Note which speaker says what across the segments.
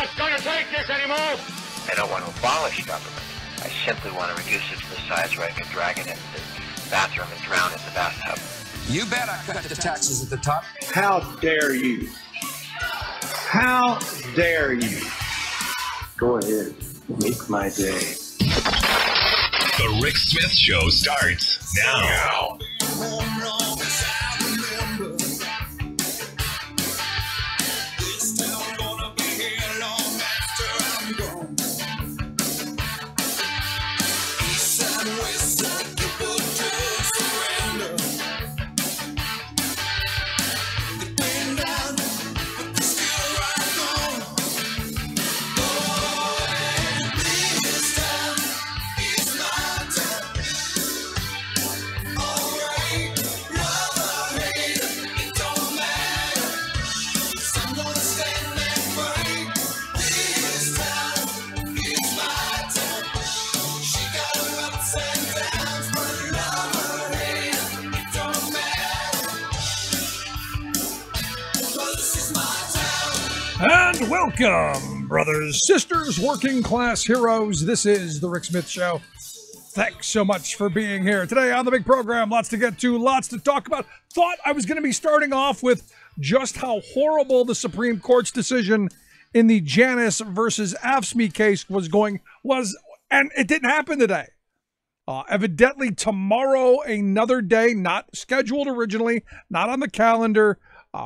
Speaker 1: not going to take this anymore.
Speaker 2: I don't want to abolish government. I simply want to reduce it to the size where I can drag it into the bathroom and drown it in the bathtub.
Speaker 3: You bet I cut the taxes at the top.
Speaker 4: How dare you? How dare you? Go ahead. Make my day.
Speaker 5: The Rick Smith Show starts now.
Speaker 6: And welcome, brothers, sisters, working class heroes. This is the Rick Smith Show. Thanks so much for being here. Today on the big program, lots to get to, lots to talk about. Thought I was going to be starting off with just how horrible the Supreme Court's decision in the Janus versus AFSCME case was, and it didn't happen today. Evidently, tomorrow, another day, not scheduled originally, not on the calendar.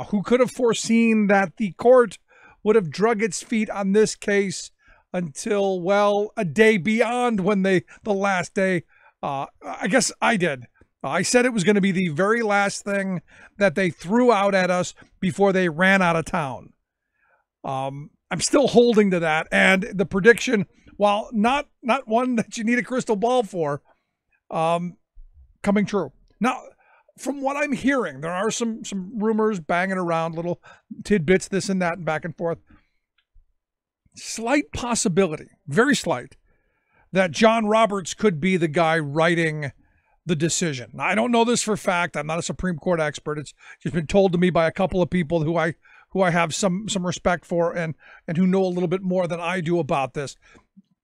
Speaker 6: Who could have foreseen that the court would have drug its feet on this case until, well, a day beyond when the last day, I guess I did. I said it was going to be the very last thing that they threw out at us before they ran out of town. I'm still holding to that. And the prediction, while not one that you need a crystal ball for, coming true. Now, from what I'm hearing, there are some rumors banging around, little tidbits, this and that, and back and forth. Slight possibility, very slight, that John Roberts could be the guy writing the decision. Now, I don't know this for a fact. I'm not a Supreme Court expert. It's just been told to me by a couple of people who I have some respect for and who know a little bit more than I do about this.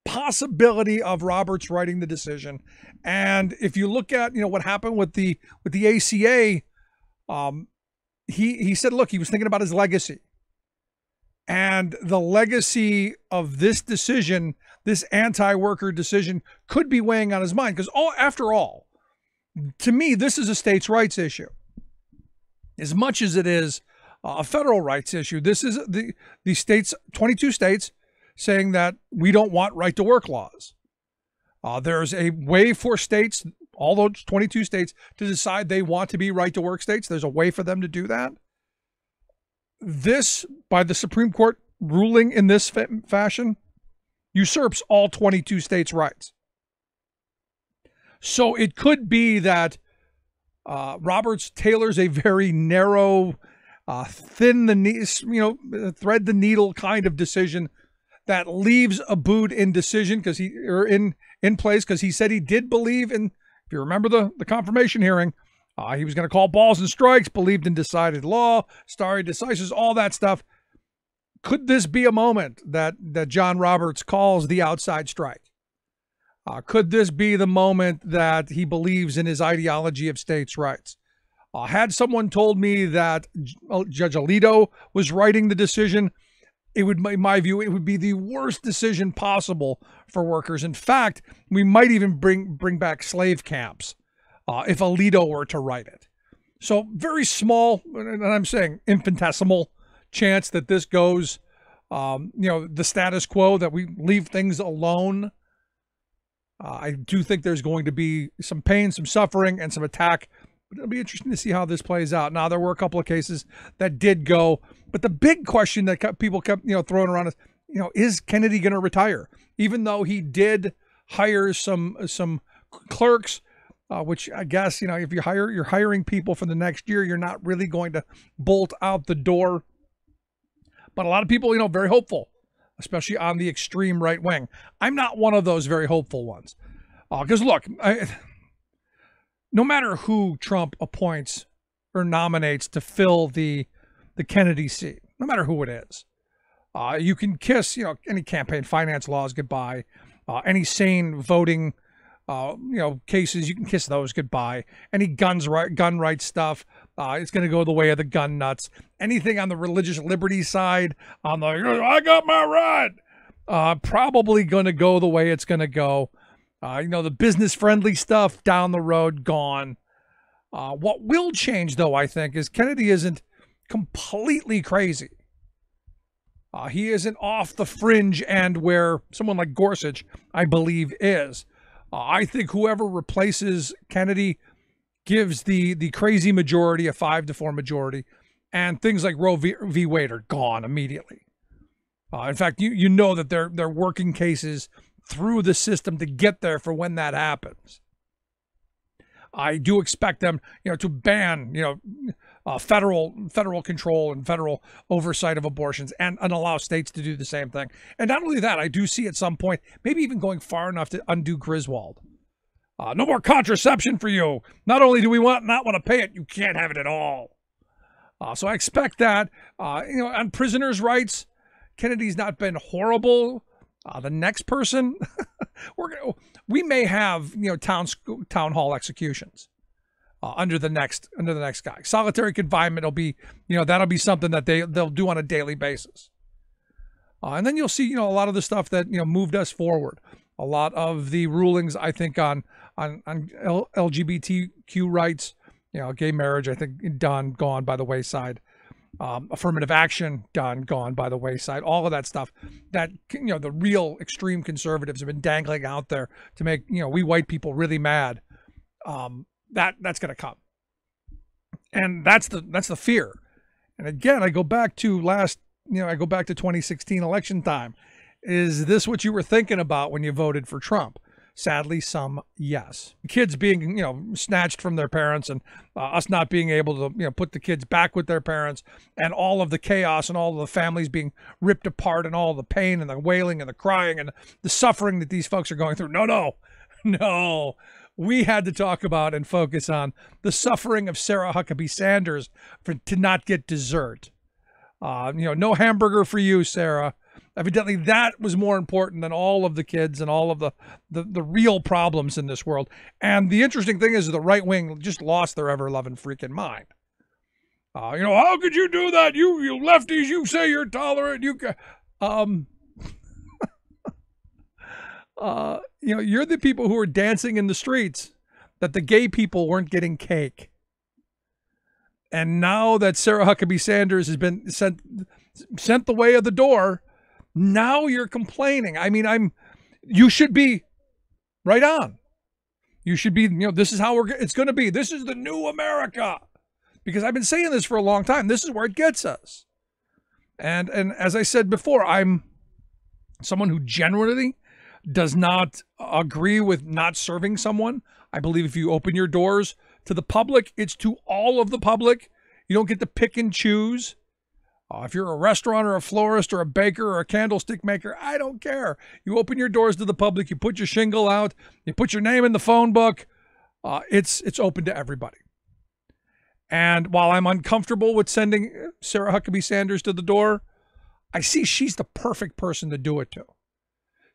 Speaker 6: Possibility of Roberts writing the decision. And if you look at, what happened with the ACA, he said, look, he was thinking about his legacy. And the legacy of this decision, this anti-worker decision, could be weighing on his mind. Because after all, to me, this is a states' rights issue. As much as it is a federal rights issue, this is the states, 22 states, saying that we don't want right-to-work laws. There's a way for states, all those 22 states, to decide they want to be right-to-work states. There's a way for them to do that. This, by the Supreme Court ruling in this fashion, usurps all 22 states' rights. So it could be that Roberts tailors a very narrow, thread the needle kind of decision that leaves Abood in decision in place because he said he did believe in, if you remember the confirmation hearing, he was going to call balls and strikes, believed in decided law, stare decisis, all that stuff. Could this be a moment that John Roberts calls the outside strike? Could this be the moment that he believes in his ideology of states' rights? Had someone told me that Judge Alito was writing the decision, it would, in my view, it would be the worst decision possible for workers. In fact, we might even bring back slave camps if Alito were to write it. So very small, and I'm saying infinitesimal chance that this goes, the status quo, that we leave things alone. I do think there's going to be some pain, some suffering, and some attack. But it'll be interesting to see how this plays out. Now, there were a couple of cases that did go, but the big question that people kept, throwing around is Kennedy going to retire? Even though he did hire some clerks, which I guess, if you're hiring people for the next year, you're not really going to bolt out the door. But a lot of people, very hopeful, especially on the extreme right wing. I'm not one of those very hopeful ones. Because look, no matter who Trump appoints or nominates to fill the Kennedy seat, no matter who it is, You can kiss, any campaign finance laws goodbye. Any sane voting, cases, you can kiss those goodbye. Any gun rights stuff, it's going to go the way of the gun nuts. Anything on the religious liberty side, on the I got my right, probably going to go the way it's going to go. The business friendly stuff down the road, gone. What will change, though, I think, is Kennedy isn't completely crazy. He isn't off the fringe end where someone like Gorsuch, I believe, is. I think whoever replaces Kennedy gives the crazy majority a 5-4 majority, and things like Roe v. Wade are gone immediately. In fact, you know that they're working cases through the system to get there for when that happens. I do expect them, to ban, federal control and federal oversight of abortions and allow states to do the same thing. And not only that, I do see at some point, maybe even going far enough to undo Griswold. No more contraception for you. Not only do we not want to pay it, you can't have it at all. So I expect that. On prisoners' rights, Kennedy's not been horrible. The next person, we may have town hall executions under the next guy. Solitary confinement will be that'll be something that they'll do on a daily basis. And then you'll see a lot of the stuff that moved us forward. A lot of the rulings, I think, on LGBTQ rights, gay marriage, I think gone by the wayside. Affirmative action gone by the wayside. All of that stuff that the real extreme conservatives have been dangling out there to make we white people really mad. That's going to come, and that's the fear. And again, I go back to 2016 election time. Is this what you were thinking about when you voted for Trump? Sadly, some yes. Kids being snatched from their parents, and us not being able to put the kids back with their parents, and all of the chaos and all of the families being ripped apart, and all the pain and the wailing and the crying and the suffering that these folks are going through. No. We had to talk about and focus on the suffering of Sarah Huckabee Sanders to not get dessert. No hamburger for you, Sarah. Evidently, that was more important than all of the kids and all of the real problems in this world. And the interesting thing is the right wing just lost their ever-loving freaking mind. How could you do that? You lefties, you say you're tolerant. You're the people who are dancing in the streets that the gay people weren't getting cake. And now that Sarah Huckabee Sanders has been sent the way of the door, now you're complaining. I mean, you should be right on. You should be, this is how it's going to be. This is the new America. Because I've been saying this for a long time. This is where it gets us. And as I said before, I'm someone who generally does not agree with not serving someone. I believe if you open your doors to the public, it's to all of the public. You don't get to pick and choose. If you're a restaurant or a florist or a baker or a candlestick maker, I don't care. You open your doors to the public, you put your shingle out, you put your name in the phone book. It's open to everybody. And while I'm uncomfortable with sending Sarah Huckabee Sanders to the door, I see she's the perfect person to do it to.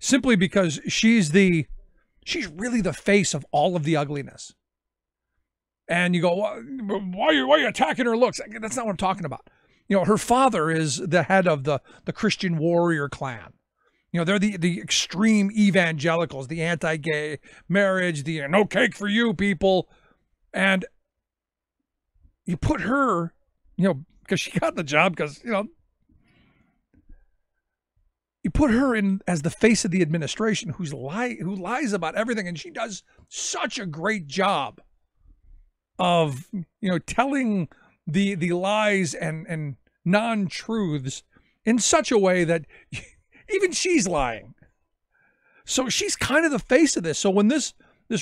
Speaker 6: Simply because she's really the face of all of the ugliness. And you go, why are you attacking her looks? That's not what I'm talking about. Her father is the head of the Christian warrior clan. They're the extreme evangelicals, the anti-gay marriage, the no cake for you people. And you put her, because she got the job because, you put her in as the face of the administration who lies about everything. And she does such a great job of, telling the lies and non-truths in such a way that even she's lying. So she's kind of the face of this. So when this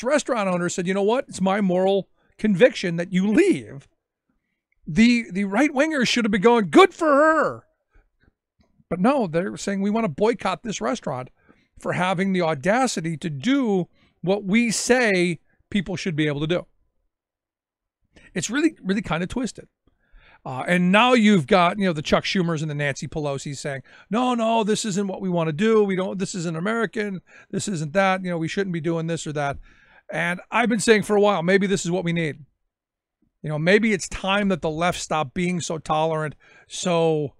Speaker 6: restaurant owner said, you know what, it's my moral conviction that you leave, the right wingers should have been going, good for her. But no, they're saying we want to boycott this restaurant for having the audacity to do what we say people should be able to do. It's really, really kind of twisted. And now you've got, the Chuck Schumers and the Nancy Pelosi's saying, no, this isn't what we want to do. This isn't American. This isn't that. We shouldn't be doing this or that. And I've been saying for a while, maybe this is what we need. Maybe it's time that the left stop being so tolerant, so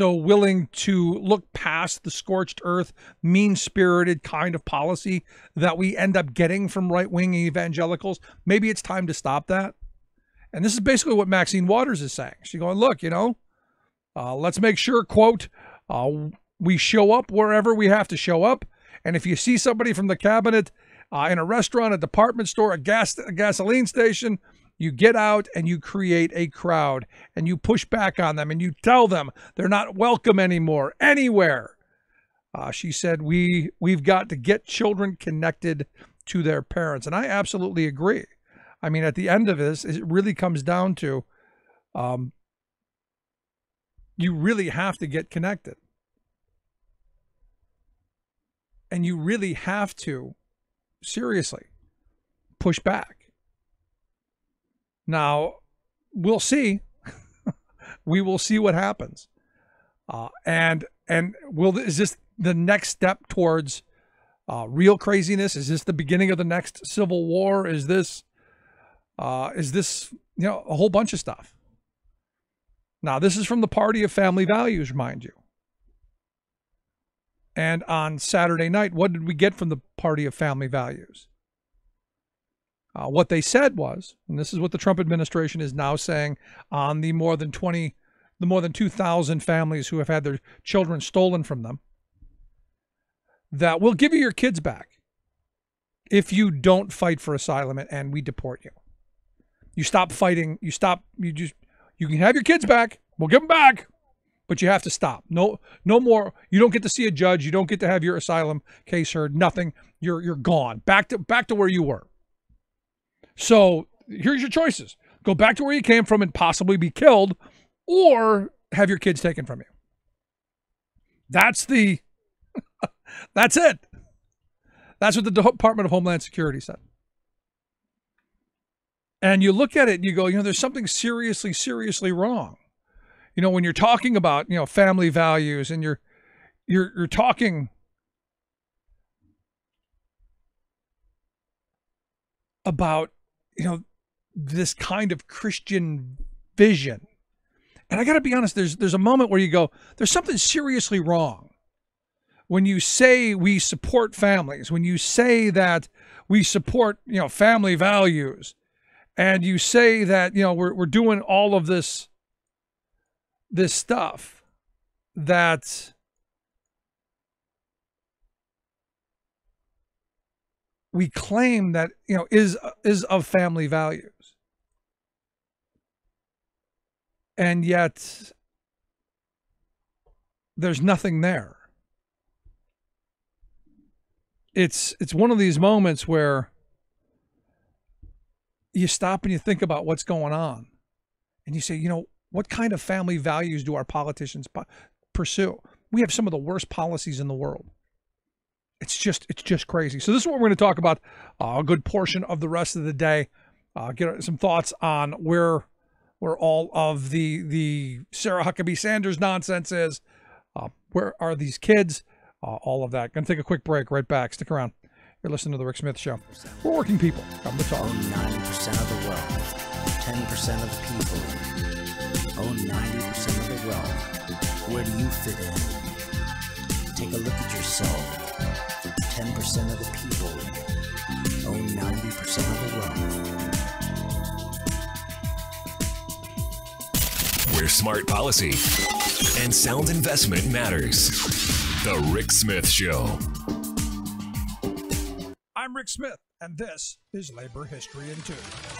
Speaker 6: willing to look past the scorched earth, mean-spirited kind of policy that we end up getting from right-wing evangelicals. Maybe it's time to stop that. And this is basically what Maxine Waters is saying. She's going, look, let's make sure, quote, we show up wherever we have to show up. And if you see somebody from the cabinet in a restaurant, a department store, a gasoline station, you get out and you create a crowd and you push back on them and you tell them they're not welcome anymore, anywhere. She said, we've got to get children connected to their parents. And I absolutely agree. I mean, at the end of this, it really comes down to you really have to get connected. And you really have to, seriously, push back. Now, we'll see. We will see what happens. And is this the next step towards real craziness? Is this the beginning of the next civil war? Is this a whole bunch of stuff? Now, this is from the Party of Family Values, mind you. And on Saturday night, what did we get from the Party of Family Values? What they said was, and this is what the Trump administration is now saying on the more than 2,000 families who have had their children stolen from them, that we'll give you your kids back if you don't fight for asylum and we deport you. You stop fighting. You can have your kids back. We'll give them back, but you have to stop. No more. You don't get to see a judge. You don't get to have your asylum case heard. Nothing. You're gone. Back to where you were. So here's your choices. Go back to where you came from and possibly be killed, or have your kids taken from you. That's it. That's what the Department of Homeland Security said. And you look at it and you go, there's something seriously, seriously wrong. When you're talking about, family values and you're talking about, this kind of Christian vision. And I got to be honest, there's a moment where you go, there's something seriously wrong. When you say we support families, when you say that we support, family values, and you say that, we're doing all of this stuff that we claim that, is of family values. And yet there's nothing there. It's one of these moments where you stop and you think about what's going on. And you say, what kind of family values do our politicians pursue? We have some of the worst policies in the world. It's just crazy. So this is what we're going to talk about a good portion of the rest of the day. Get some thoughts on where all of the Sarah Huckabee Sanders nonsense is. Where are these kids? All of that. Going to take a quick break. Right back. Stick around. You're listening to The Rick Smith Show. We're working people. Come to talk.
Speaker 1: Own 90% of the wealth. 10% of the people. Own 90% of the wealth. Where do you fit in? Take a look at yourself. 10% of the people own 90% of the wealth.
Speaker 5: Where smart policy and sound investment matters. The Rick Smith Show.
Speaker 6: I'm Rick Smith, and this is Labor History in 2.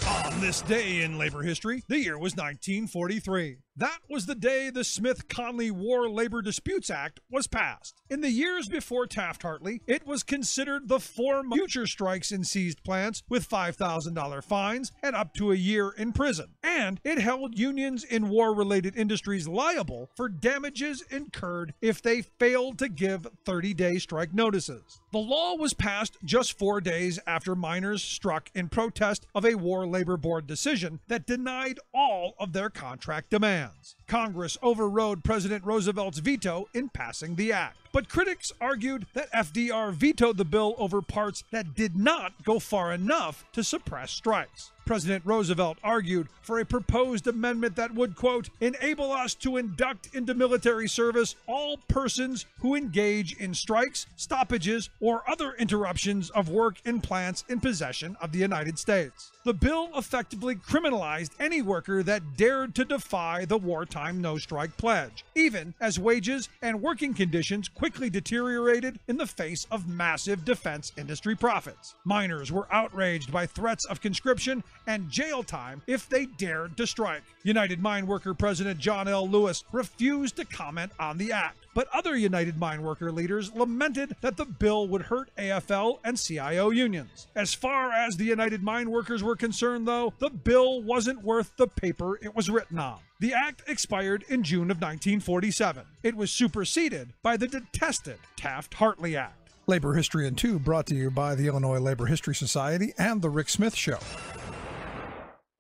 Speaker 6: On this day in labor history, the year was 1943. That was the day the Smith-Conley War Labor Disputes Act was passed. In the years before Taft-Hartley, it was considered the form of future strikes in seized plants with $5,000 fines and up to a year in prison. And it held unions in war-related industries liable for damages incurred if they failed to give 30-day strike notices. The law was passed just 4 days after miners struck in protest of a war labor labor board decision that denied all of their contract demands. Congress overrode President Roosevelt's veto in passing the act. But critics argued that FDR vetoed the bill over parts that did not go far enough to suppress strikes. President Roosevelt argued for a proposed amendment that would, quote, enable us to induct into military service all persons who engage in strikes, stoppages, or other interruptions of work in plants in possession of the United States. The bill effectively criminalized any worker that dared to defy the wartime no-strike pledge, even as wages and working conditions quickly deteriorated in the face of massive defense industry profits. Miners were outraged by threats of conscription and jail time if they dared to strike. United Mine Worker President John L. Lewis refused to comment on the act, but other United Mine Worker leaders lamented that the bill would hurt AFL and CIO unions. As far as the United Mine Workers were concerned, though, the bill wasn't worth the paper it was written on. The act expired in June of 1947. It was superseded by the detested Taft-Hartley Act. Labor History in 2 brought to you by the Illinois Labor History Society and The Rick Smith Show.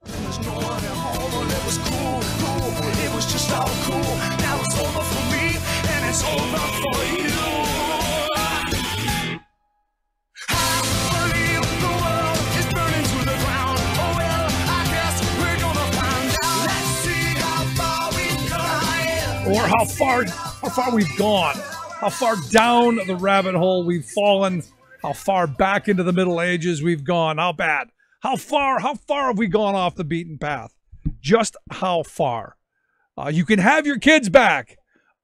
Speaker 7: There's no one at home, and it was cool. It was just all cool. Now it's over for me, and it's over for you. I believe the world is burning to the ground. Oh well, I guess we're gonna find out. Let's see how far we've gone.
Speaker 6: Or how far we've gone. How far down the rabbit hole we've fallen. How far back into the Middle Ages we've gone. How bad. How far have we gone off the beaten path? Just how far? You can have your kids back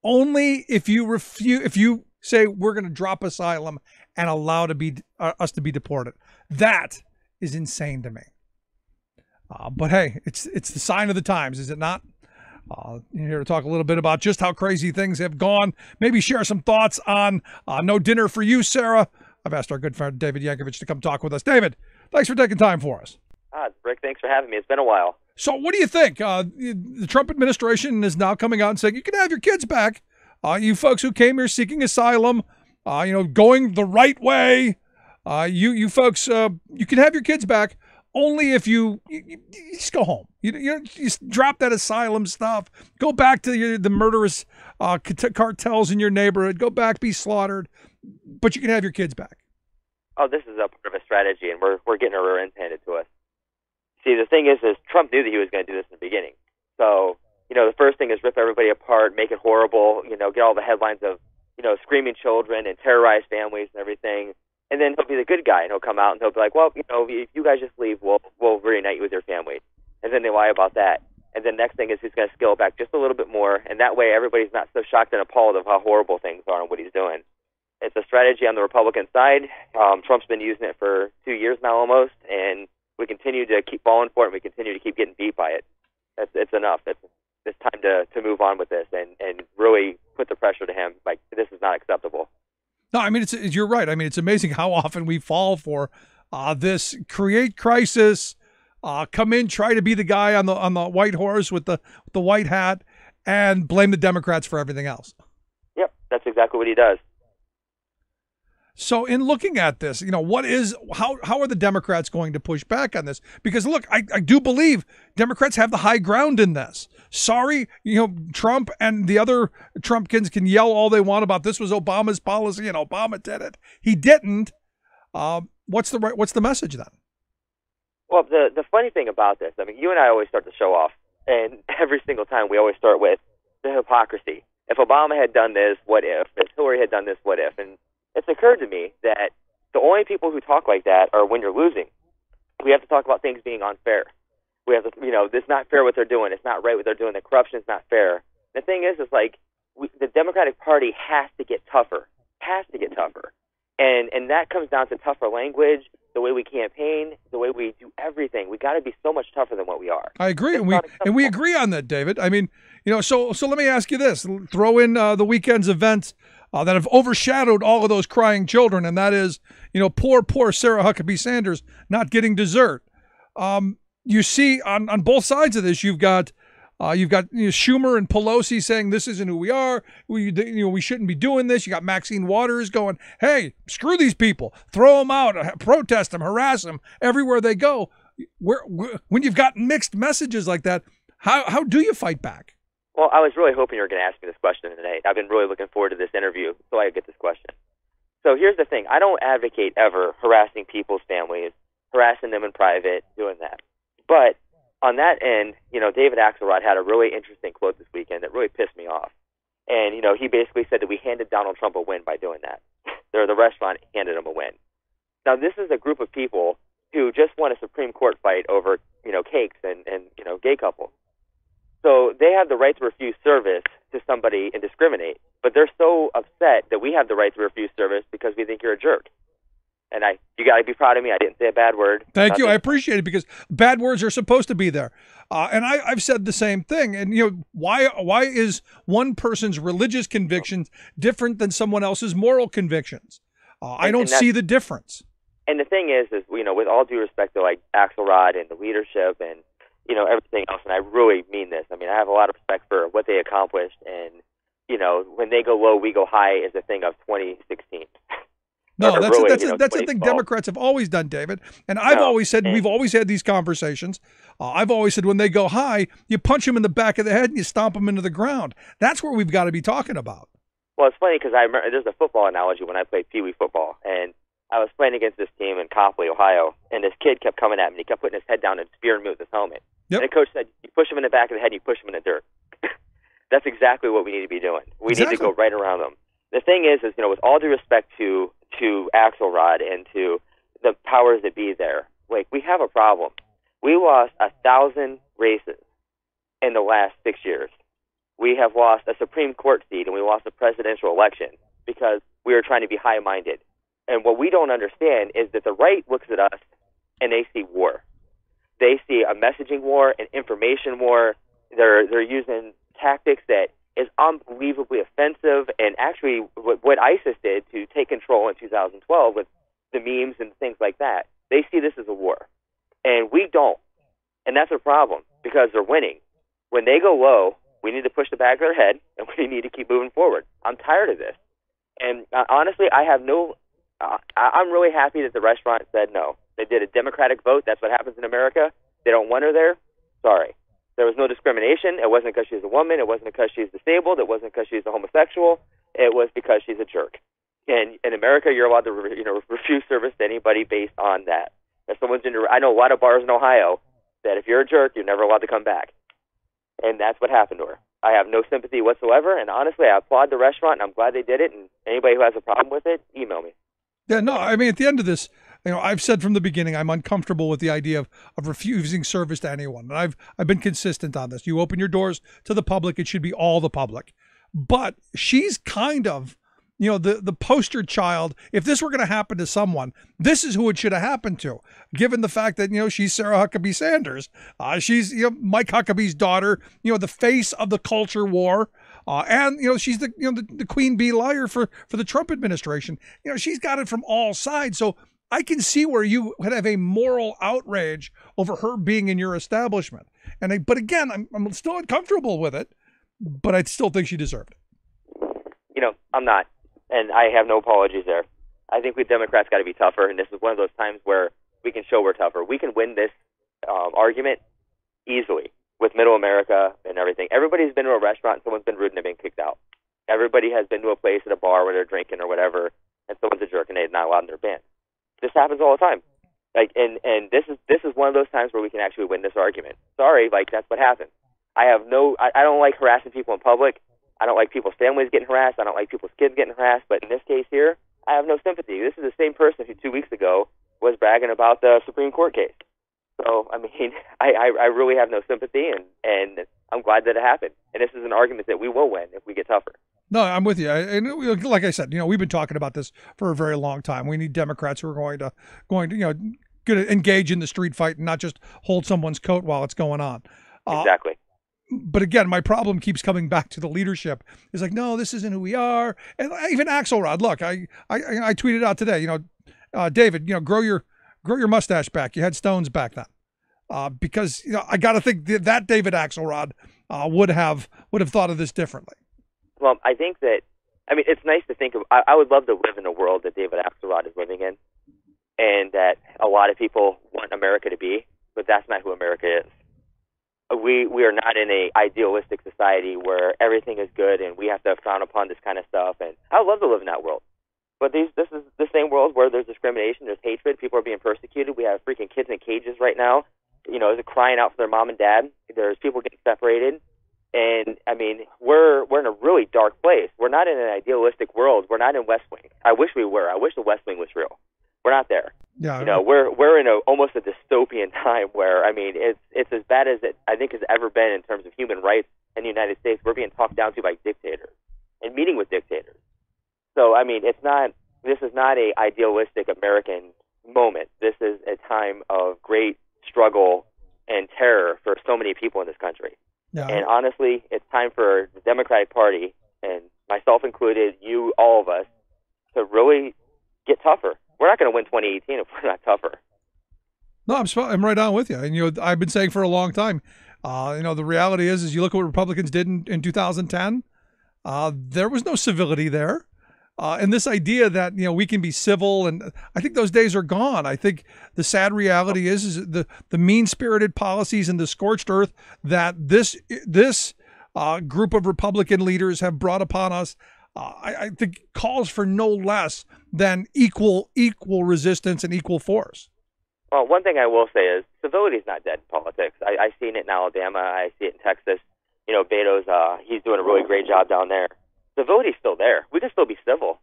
Speaker 6: only if you say we're going to drop asylum and allow us to be deported. That is insane to me. But hey, it's the sign of the times, is it not? You're here to talk a little bit about just how crazy things have gone. Maybe share some thoughts on No Dinner for You, Sarah. I've asked our good friend David Yankovich to come talk with us. David, thanks for taking time for us.
Speaker 8: Rick, thanks for having me. It's been a while.
Speaker 6: So what do you think? The Trump administration is now coming out and saying you can have your kids back. You folks who came here seeking asylum, going the right way. You folks, you can have your kids back only if you just go home. You just drop that asylum stuff. Go back to the murderous cartels in your neighborhood. Go back, be slaughtered. But you can have your kids back.
Speaker 8: Oh, this is a part of a strategy, and we're getting our rear ends handed to us. See, the thing is Trump knew that he was going to do this in the beginning. So, the first thing is rip everybody apart, make it horrible, get all the headlines of, screaming children and terrorized families and everything. And then he'll be the good guy, and he'll come out and he'll be like, well, if you guys just leave, we'll reunite you with your family. And then they lie about that. And then next thing is he's going to scale it back just a little bit more, and that way everybody's not so shocked and appalled of how horrible things are and what he's doing. It's a strategy on the Republican side. Trump's been using it for 2 years now almost, and we continue to keep falling for it, and we continue to keep getting beat by it. It's enough. It's time to move on with this and really put the pressure to him. Like, this is not acceptable.
Speaker 6: No, I mean, you're right. I mean, it's amazing how often we fall for this create crisis, come in, try to be the guy on the white horse with the white hat, and blame the Democrats for everything else.
Speaker 8: Yep, that's exactly what he does.
Speaker 6: So in looking at this, how are the Democrats going to push back on this? Because look, I do believe Democrats have the high ground in this. Sorry, Trump and the other Trumpkins can yell all they want about this was Obama's policy and Obama did it. He didn't. What's the message then?
Speaker 8: Well, the funny thing about this, I mean, you and I always start the show off, and every single time we always start with the hypocrisy. If Obama had done this, what if? If Hillary had done this, what if? And it's occurred to me that the only people who talk like that are when you're losing. We have to talk about things being unfair. We have to, it's not fair what they're doing. It's not right what they're doing. The corruption is not fair. The thing is like the Democratic Party has to get tougher. And that comes down to tougher language, the way we campaign, the way we do everything. We got to be so much tougher than what we are.
Speaker 6: I agree, and we agree on that, David. I mean, so let me ask you this: throw in the weekend's events that have overshadowed all of those crying children, and that is, poor Sarah Huckabee Sanders not getting dessert. You see on both sides of this, you've got Schumer and Pelosi saying this isn't who we are. We shouldn't be doing this. You got Maxine Waters going, hey, screw these people, throw them out, protest them, harass them everywhere they go. when you've got mixed messages like that, how do you fight back?
Speaker 8: Well, I was really hoping you were going to ask me this question today. I've been really looking forward to this interview so I could get this question. So here's the thing. I don't advocate ever harassing people's families, harassing them in private, doing that. But on that end, David Axelrod had a really interesting quote this weekend that really pissed me off. And, he basically said that we handed Donald Trump a win by doing that. The restaurant handed him a win. Now, this is a group of people who just won a Supreme Court fight over, cakes and gay couples. So they have the right to refuse service to somebody and discriminate, but they're so upset that we have the right to refuse service because we think you're a jerk. And you got to be proud of me. I didn't say a bad word.
Speaker 6: Thank you. I appreciate it because bad words are supposed to be there. And I've said the same thing. And, why is one person's religious convictions different than someone else's moral convictions? I don't see the difference.
Speaker 8: And the thing is, with all due respect to like Axelrod and the leadership and, everything else, and I really mean this. I mean, I have a lot of respect for what they accomplished. And, when they go low, we go high is a thing of 2016.
Speaker 6: No, that's the thing Democrats have always done, David. And I've always said, we've always had these conversations. I've always said when they go high, you punch them in the back of the head and you stomp them into the ground. That's what we've got to be talking about.
Speaker 8: Well, it's funny because I remember there's a football analogy when I played Pee Wee football, and I was playing against this team in Copley, Ohio, and this kid kept coming at me. He kept putting his head down and spearing me with his helmet.
Speaker 6: Yep.
Speaker 8: And the coach said, you push him in the back of the head, and you push him in the dirt. That's exactly what we need to be doing. We need to go right around them. The thing is, with all due respect to Axelrod and to the powers that be there, like, we have a problem. We lost 1,000 races in the last 6 years. We have lost a Supreme Court seat and we lost a presidential election because we were trying to be high-minded. And what we don't understand is that the right looks at us and they see war. They see a messaging war, an information war. They're using tactics that is unbelievably offensive, and actually what ISIS did to take control in 2012 with the memes and things like that, they see this as a war. And we don't. And that's a problem because they're winning. When they go low, we need to push the back of their head, and we need to keep moving forward. I'm tired of this. And honestly, I'm really happy that the restaurant said no. They did a democratic vote. That's what happens in America. They don't want her there. Sorry. There was no discrimination. It wasn't because she's a woman. It wasn't because she's disabled. It wasn't because she's a homosexual. It was because she's a jerk. And in America, you're allowed to refuse service to anybody based on that. If someone's I know a lot of bars in Ohio that if you're a jerk, you're never allowed to come back. And that's what happened to her. I have no sympathy whatsoever. And honestly, I applaud the restaurant, and I'm glad they did it. And anybody who has a problem with it, email me.
Speaker 6: Yeah, no, I mean, at the end of this, I've said from the beginning, I'm uncomfortable with the idea of refusing service to anyone. And I've been consistent on this. You open your doors to the public, it should be all the public. But she's kind of, the poster child. If this were going to happen to someone, this is who it should have happened to, given the fact that, she's Sarah Huckabee Sanders. She's, Mike Huckabee's daughter, the face of the culture war. And she's the queen bee liar for the Trump administration. She's got it from all sides. So I can see where you would have a moral outrage over her being in your establishment. But again, I'm still uncomfortable with it, but I still think she deserved it.
Speaker 8: I'm not, and I have no apologies there. I think we Democrats got to be tougher, and this is one of those times where we can show we're tougher. We can win this argument easily with Middle America and everything. Everybody's been to a restaurant and someone's been rude and they've been kicked out. Everybody has been to a place at a bar where they're drinking or whatever, and someone's a jerk and they're not allowed in their band. This happens all the time. And this is one of those times where we can actually win this argument. Sorry, that's what happens. I don't like harassing people in public. I don't like people's families getting harassed. I don't like people's kids getting harassed. But in this case here, I have no sympathy. This is the same person who 2 weeks ago was bragging about the Supreme Court case. So, I mean, I really have no sympathy, and I'm glad that it happened. And this is an argument that we will win if we get tougher.
Speaker 6: No, I'm with you. And like I said, we've been talking about this for a very long time. We need Democrats who are going to engage in the street fight and not just hold someone's coat while it's going on.
Speaker 8: Exactly.
Speaker 6: But again, my problem keeps coming back to the leadership. It's like, no, this isn't who we are. And even Axelrod, look, I tweeted out today, David, grow your mustache back. You had stones back then. Because I got to think that David Axelrod would have thought of this differently.
Speaker 8: Well, I think that, it's nice to think of, I would love to live in a world that David Axelrod is living in, and that a lot of people want America to be. but that's not who America is. We are not in a idealistic society where everything is good and we have to frown upon this kind of stuff. And I would love to live in that world. But this is the same world where there's discrimination, there's hatred, people are being persecuted. We have freaking kids in cages right now, they're crying out for their mom and dad. There's people getting separated. And, I mean, we're in a really dark place. We're not in an idealistic world. We're not in West Wing. I wish we were. I wish the West Wing was real. We're not there.
Speaker 6: Yeah.
Speaker 8: We're in almost a dystopian time where, I mean, it's as bad as it I think has ever been in terms of human rights in the United States. We're being talked down to by dictators and meeting with dictators. So, I mean, this is not a idealistic American moment. This is a time of great struggle and terror for so many people in this country.
Speaker 6: Yeah.
Speaker 8: And honestly, it's time for the Democratic Party, and myself included, you, all of us, to really get tougher. We're not going to win 2018 if we're not tougher.
Speaker 6: No, I'm right on with you. And, I've been saying for a long time, the reality is you look at what Republicans did in 2010, there was no civility there. And this idea that, we can be civil, and I think those days are gone. I think the sad reality is the mean-spirited policies and the scorched earth that this group of Republican leaders have brought upon us, I think calls for no less than equal resistance and equal force.
Speaker 8: Well, one thing I will say is civility is not dead in politics. I've seen it in Alabama. I see it in Texas. Beto's, he's doing a really great job down there. Civility's still there. We can still be civil.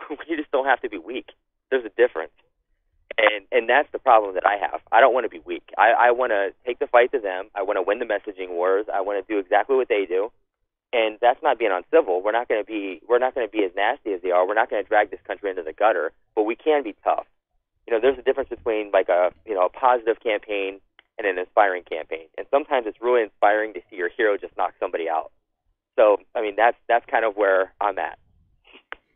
Speaker 8: We just don't have to be weak. There's a difference. And that's the problem that I have. I don't want to be weak. I want to take the fight to them. I want to win the messaging wars. I want to do exactly what they do. And that's not being uncivil. We're not going to be as nasty as they are. We're not going to drag this country into the gutter, but we can be tough. There's a difference between like a positive campaign and an inspiring campaign. And sometimes it's really inspiring to see your hero just knock somebody out. So, I mean, that's kind of where I'm at.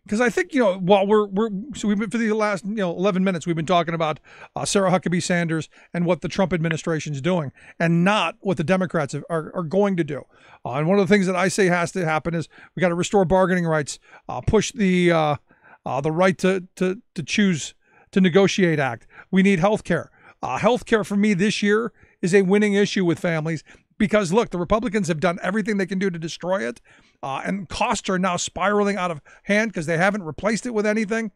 Speaker 6: Because I think, while we've been for the last, 11 minutes, we've been talking about Sarah Huckabee Sanders and what the Trump administration is doing and not what the Democrats are going to do. And one of the things that I say has to happen is we got to restore bargaining rights, push the right to choose to negotiate act. We need health care. Health care for me this year is a winning issue with families. Because, look, the Republicans have done everything they can do to destroy it, and costs are now spiraling out of hand because they haven't replaced it with anything.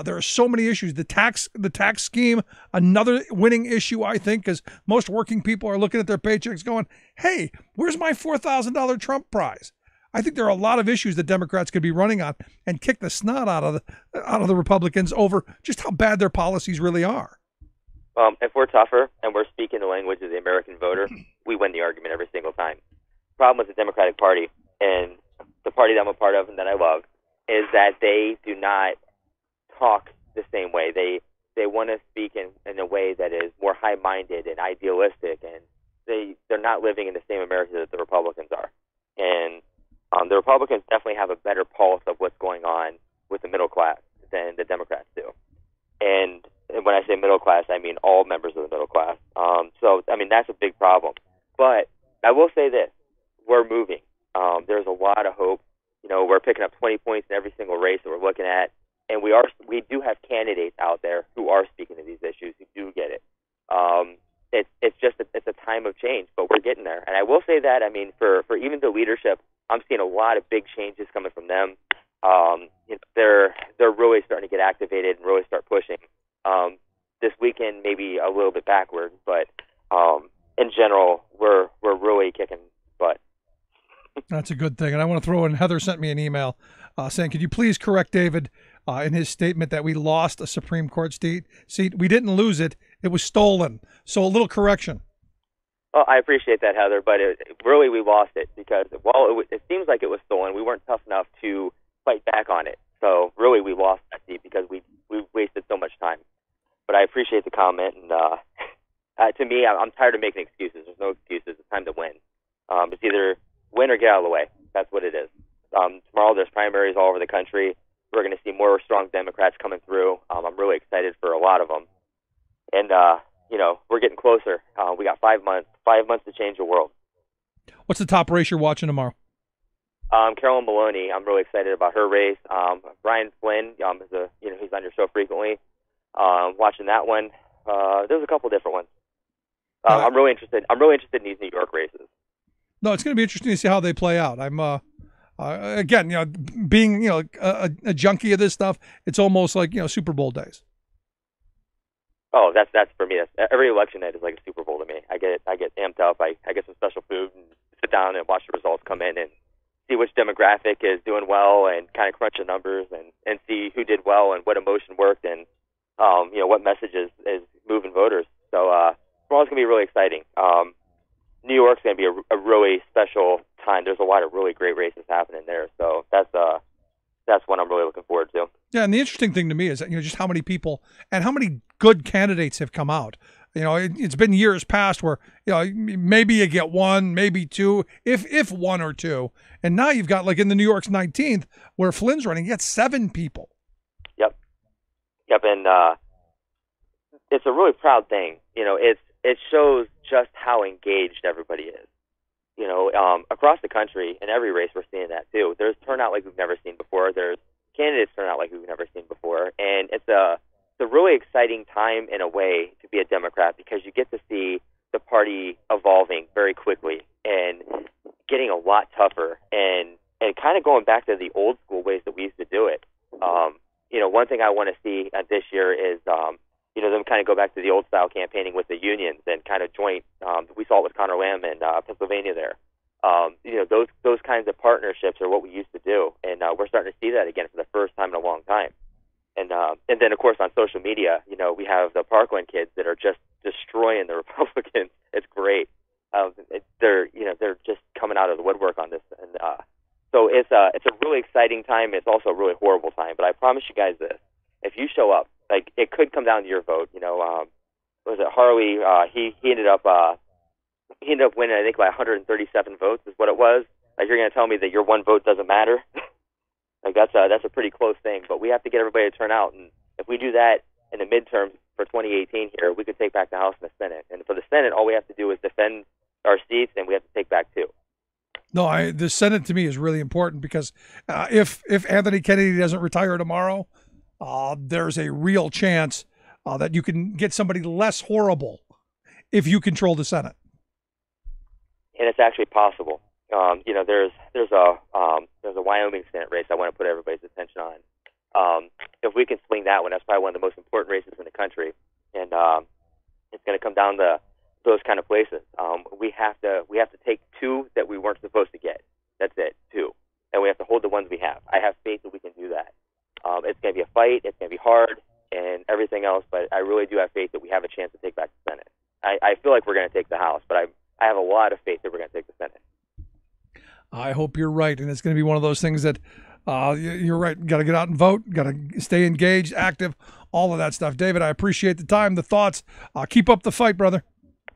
Speaker 6: There are so many issues. The tax scheme, another winning issue, I think, because most working people are looking at their paychecks going, hey, where's my $4,000 Trump prize? I think there are a lot of issues that Democrats could be running on and kick the snot out of the Republicans over just how bad their policies really are.
Speaker 8: If we're tougher and we're speaking the language of the American voter, we win the argument every single time. The problem with the Democratic Party and the party that I'm a part of and that I love is that they do not talk the same way. They want to speak in a way that is more high-minded and idealistic, and they're not living in the same America that the Republicans are. And the Republicans definitely have a better pulse of what's going on with the middle class than the Democrats do. And when I say middle class, I mean all members of the middle class. So, I mean, that's a big problem. But I will say this. We're moving. There's a lot of hope. We're picking up 20 points in every single race that we're looking at. And we do have candidates out there who are speaking to these issues, who do get it. It's a time of change, but we're getting there. And I will say that, I mean, for even the leadership, I'm seeing a lot of big changes coming from them. They're really starting to get activated and really start pushing. This weekend maybe a little bit backward, but in general, we're really kicking butt.
Speaker 6: That's a good thing. And I want to throw in, Heather sent me an email saying, could you please correct David in his statement that we lost a Supreme Court seat? We didn't lose it. It was stolen. So a little correction.
Speaker 8: Well, I appreciate that, Heather, but really we lost it because while it seems like it was stolen, we weren't tough enough to fight back on it. So really we lost that seat because we wasted so much time. But I appreciate the comment, and to me, I'm tired of making excuses. There's no excuses. It's time to win. It's either win or get out of the way. That's what it is. Tomorrow there's primaries all over the country. We're going to see more strong Democrats coming through. I'm really excited for a lot of them. And, we're getting closer. We got 5 months to change the world.
Speaker 6: What's the top race you're watching tomorrow?
Speaker 8: Carolyn Maloney. I'm really excited about her race. Brian Flynn, he's on your show frequently. Watching that one. There's a couple different ones. I'm really interested. I'm really interested in these New York races.
Speaker 6: No, it's going to be interesting to see how they play out. I'm again, being a junkie of this stuff, it's almost like Super Bowl days.
Speaker 8: Oh, that's for me. That's, every election night is like a Super Bowl to me. I get amped up. I get some special food and sit down and watch the results come in and see which demographic is doing well and kind of crunch the numbers and see who did well and what emotion worked and what message is moving voters. So tomorrow's gonna be really exciting. New York's gonna be a really special time. There's a lot of really great races happening there. So that's what I'm really looking forward to.
Speaker 6: Yeah, and the interesting thing to me is that just how many people and how many good candidates have come out. It's been years past where maybe you get one, maybe two, if one or two, and now you've got like in the New York's 19th where Flynn's running, you got 7 people.
Speaker 8: Yep, and it's a really proud thing. It shows just how engaged everybody is. Across the country, in every race, we're seeing that too. There's turnout like we've never seen before. There's candidates turnout like we've never seen before, and it's a really exciting time in a way to be a Democrat because you get to see the party evolving very quickly and getting a lot tougher and kind of going back to the old school ways that we used to do it. One thing I want to see this year is them kind of go back to the old style campaigning with the unions and kind of joint. We saw it with Connor Lamb in Pennsylvania there. Those kinds of partnerships are what we used to do, and we're starting to see that again for the first time in a long time. And then of course on social media, we have the Parkland kids that are just destroying the Republicans. It's great. They're just coming out of the woodwork on this, and so it's a really exciting time. It's also a really horrible time. But I promise you guys this: if you show up, like it could come down to your vote. Was it Harley? He ended up winning, I think, by 137 votes is what it was. Like, you're going to tell me that your one vote doesn't matter? Like, that's a pretty close thing. But we have to get everybody to turn out, and if we do that in the midterms for 2018 here, we could take back the House and the Senate. And for the Senate, all we have to do is defend our seats, and we have to take back 2.
Speaker 6: No, the Senate to me is really important because if Anthony Kennedy doesn't retire tomorrow, there's a real chance that you can get somebody less horrible if you control the Senate.
Speaker 8: And it's actually possible. There's a Wyoming Senate race I want to put everybody's attention on. If we can swing that one, that's probably one of the most important races in the country, and it's going to come down to those kind of places. We have to take 2 that we weren't supposed to get. That's it, 2, and we have to hold the ones we have. I have faith that we can do that. It's going to be a fight. It's going to be hard and everything else, but I really do have faith that we have a chance to take back the Senate. I feel like we're going to take the House, but I have a lot of faith that we're going to take the Senate.
Speaker 6: I hope you're right, and it's going to be one of those things that you're right. Got to get out and vote. Got to stay engaged, active, all of that stuff. David, I appreciate the time, the thoughts. Keep up the fight, brother.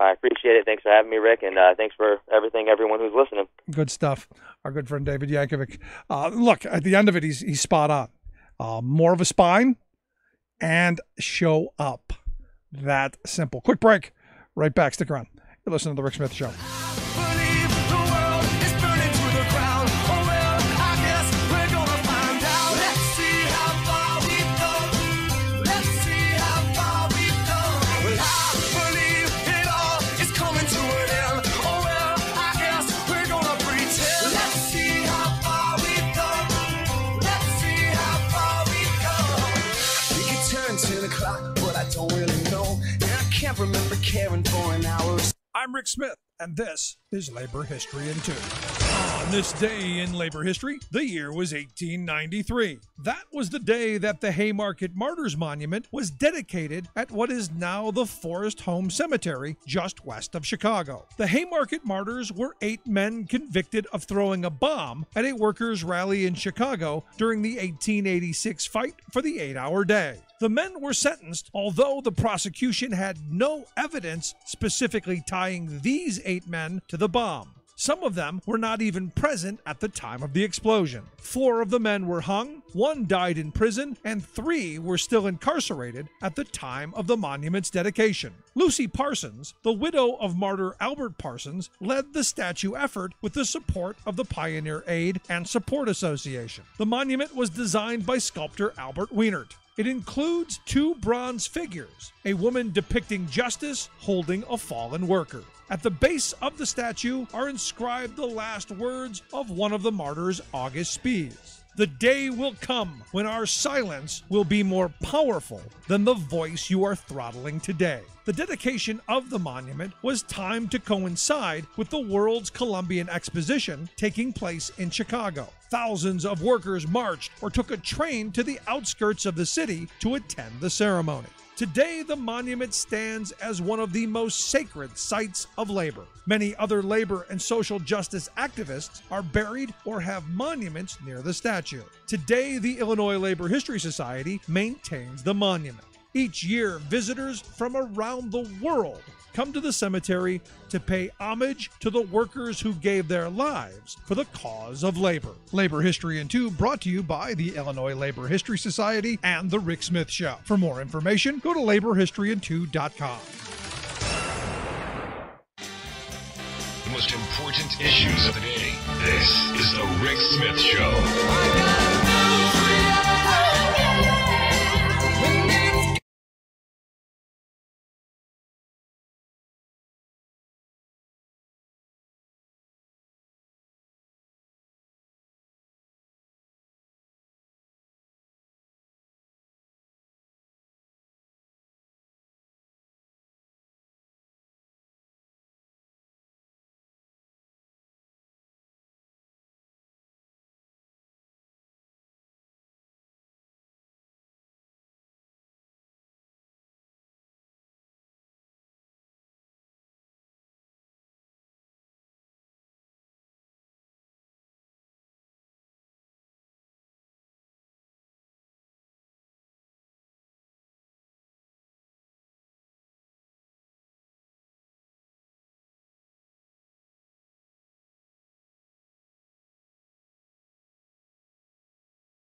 Speaker 8: I appreciate it. Thanks for having me, Rick, and thanks for everything, everyone who's listening.
Speaker 6: Good stuff. Our good friend David Yankovic. Look, at the end of it, he's spot on. More of a spine and show up. That simple. Quick break. Right back. Stick around. You're listening to The Rick Smith Show.
Speaker 7: Believe the world is burning to the ground. Oh well, I guess we're gonna find out. Let's see how far we've gone. Let's see how far we've gone. Well, I believe it all is coming to an end. Oh well, I guess we're gonna pretend. Let's see how far we've gone. Let's see how far we've gone. We could turn 10 o'clock, but I don't really know. And I can't remember caring for an hour.
Speaker 6: I'm Rick Smith, and this is Labor History in 2. On this day in labor history, the year was 1893. That was the day that the Haymarket Martyrs Monument was dedicated at what is now the Forest Home Cemetery just west of Chicago. The Haymarket Martyrs were 8 men convicted of throwing a bomb at a workers' rally in Chicago during the 1886 fight for the 8-hour day. The men were sentenced, although the prosecution had no evidence specifically tying these 8 men to the bomb. Some of them were not even present at the time of the explosion. 4 of the men were hung, 1 died in prison, and 3 were still incarcerated at the time of the monument's dedication. Lucy Parsons, the widow of martyr Albert Parsons, led the statue effort with the support of the Pioneer Aid and Support Association. The monument was designed by sculptor Albert Wienert. It includes 2 bronze figures, a woman depicting justice holding a fallen worker. At the base of the statue are inscribed the last words of one of the martyrs, August Spies. The day will come when our silence will be more powerful than the voice you are throttling today. The dedication of the monument was timed to coincide with the World's Columbian Exposition taking place in Chicago. Thousands of workers marched or took a train to the outskirts of the city to attend the ceremony. Today, the monument stands as one of the most sacred sites of labor. Many other labor and social justice activists are buried or have monuments near the statue. Today, the Illinois Labor History Society maintains the monument. Each year, visitors from around the world come to the cemetery to pay homage to the workers who gave their lives for the cause of labor. Labor History in 2 brought to you by the Illinois Labor History Society and The Rick Smith Show. For more information, go to laborhistoryin2.com.
Speaker 5: The most important issues of the day. This is The Rick Smith Show.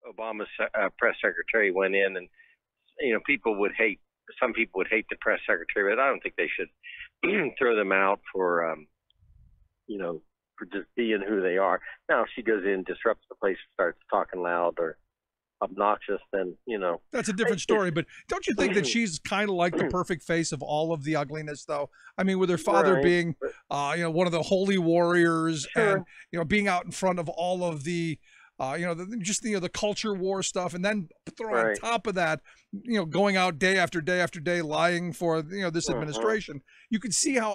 Speaker 4: Obama's press secretary went in, and some people would hate the press secretary, but I don't think they should throw them out for just being who they are. Now, if she goes in, disrupts the place, starts talking loud or obnoxious, then
Speaker 6: that's a different story. But don't you think that she's kind of like the perfect face of all of the ugliness, though? I mean, with her father being one of the holy warriors, and being out in front of all of the the culture war stuff, and then throw on top of that, going out day after day after day, lying for this administration. You could see how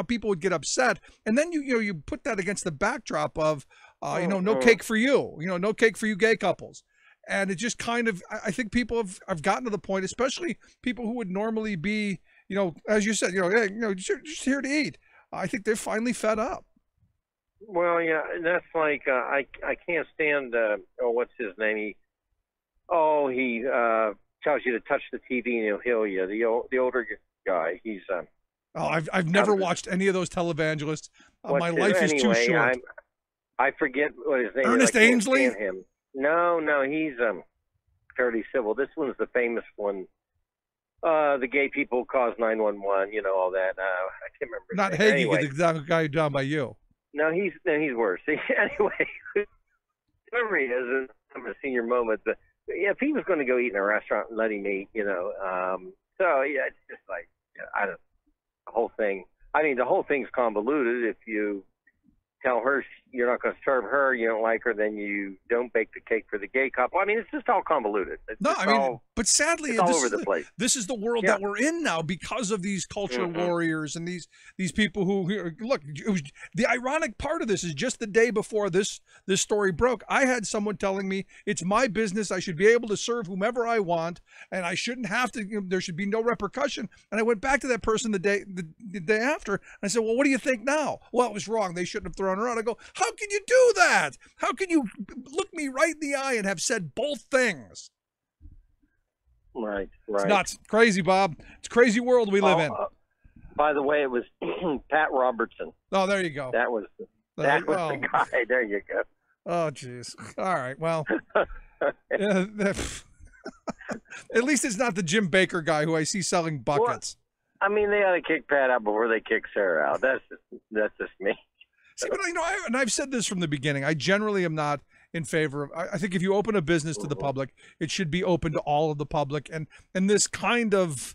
Speaker 6: people would get upset, and then you put that against the backdrop of no cake for you, no cake for you gay couples, and it just kind of, I think people have gotten to the point, especially people who would normally be as you said, just here to eat. I think they're finally fed up.
Speaker 4: Well, yeah, that's like I can't stand. What's his name? He tells you to touch the TV and he'll heal you. The older guy. He's.
Speaker 6: I've never watched any of those televangelists. My life is too short.
Speaker 4: I forget what his name is.
Speaker 6: Ernest Ainsley.
Speaker 4: No, he's fairly civil. This one's the famous one. The gay people cause 911. All that. I can't remember.
Speaker 6: Not Hagee, the guy down by you.
Speaker 4: No, he's worse. Anyway, whoever he is, I'm a senior moment. But yeah, if he was going to go eat in a restaurant and let him eat, so yeah, it's just like the whole thing. I mean, the whole thing's convoluted. If you tell her you're not going to serve her, you don't like her, then you don't bake the cake for the gay couple. I mean, it's just all convoluted.
Speaker 6: But sadly,
Speaker 4: it's all over the place.
Speaker 6: This is the world that we're in now because of these culture warriors and these people who look. The ironic part of this is just the day before this story broke, I had someone telling me it's my business. I should be able to serve whomever I want, and I shouldn't have to. There should be no repercussion. And I went back to that person the day after, and I said, "Well, what do you think now?" Well, it was wrong. They shouldn't have thrown her out. I go, "How can you do that? How can you look me right in the eye and have said both things?"
Speaker 4: Right.
Speaker 6: It's nuts. Crazy, Bob. It's a crazy world we live in.
Speaker 4: By the way, it was Pat Robertson.
Speaker 6: Oh, there you go.
Speaker 4: That was the guy. There you go.
Speaker 6: Oh, jeez. All right. Well, at least it's not the Jim Baker guy who I see selling buckets.
Speaker 4: Well, I mean, they ought to kick Pat out before they kick Sarah out. That's just me.
Speaker 6: See, but I've said this from the beginning. I generally am not in favor of. I think if you open a business to the public, it should be open to all of the public, and this kind of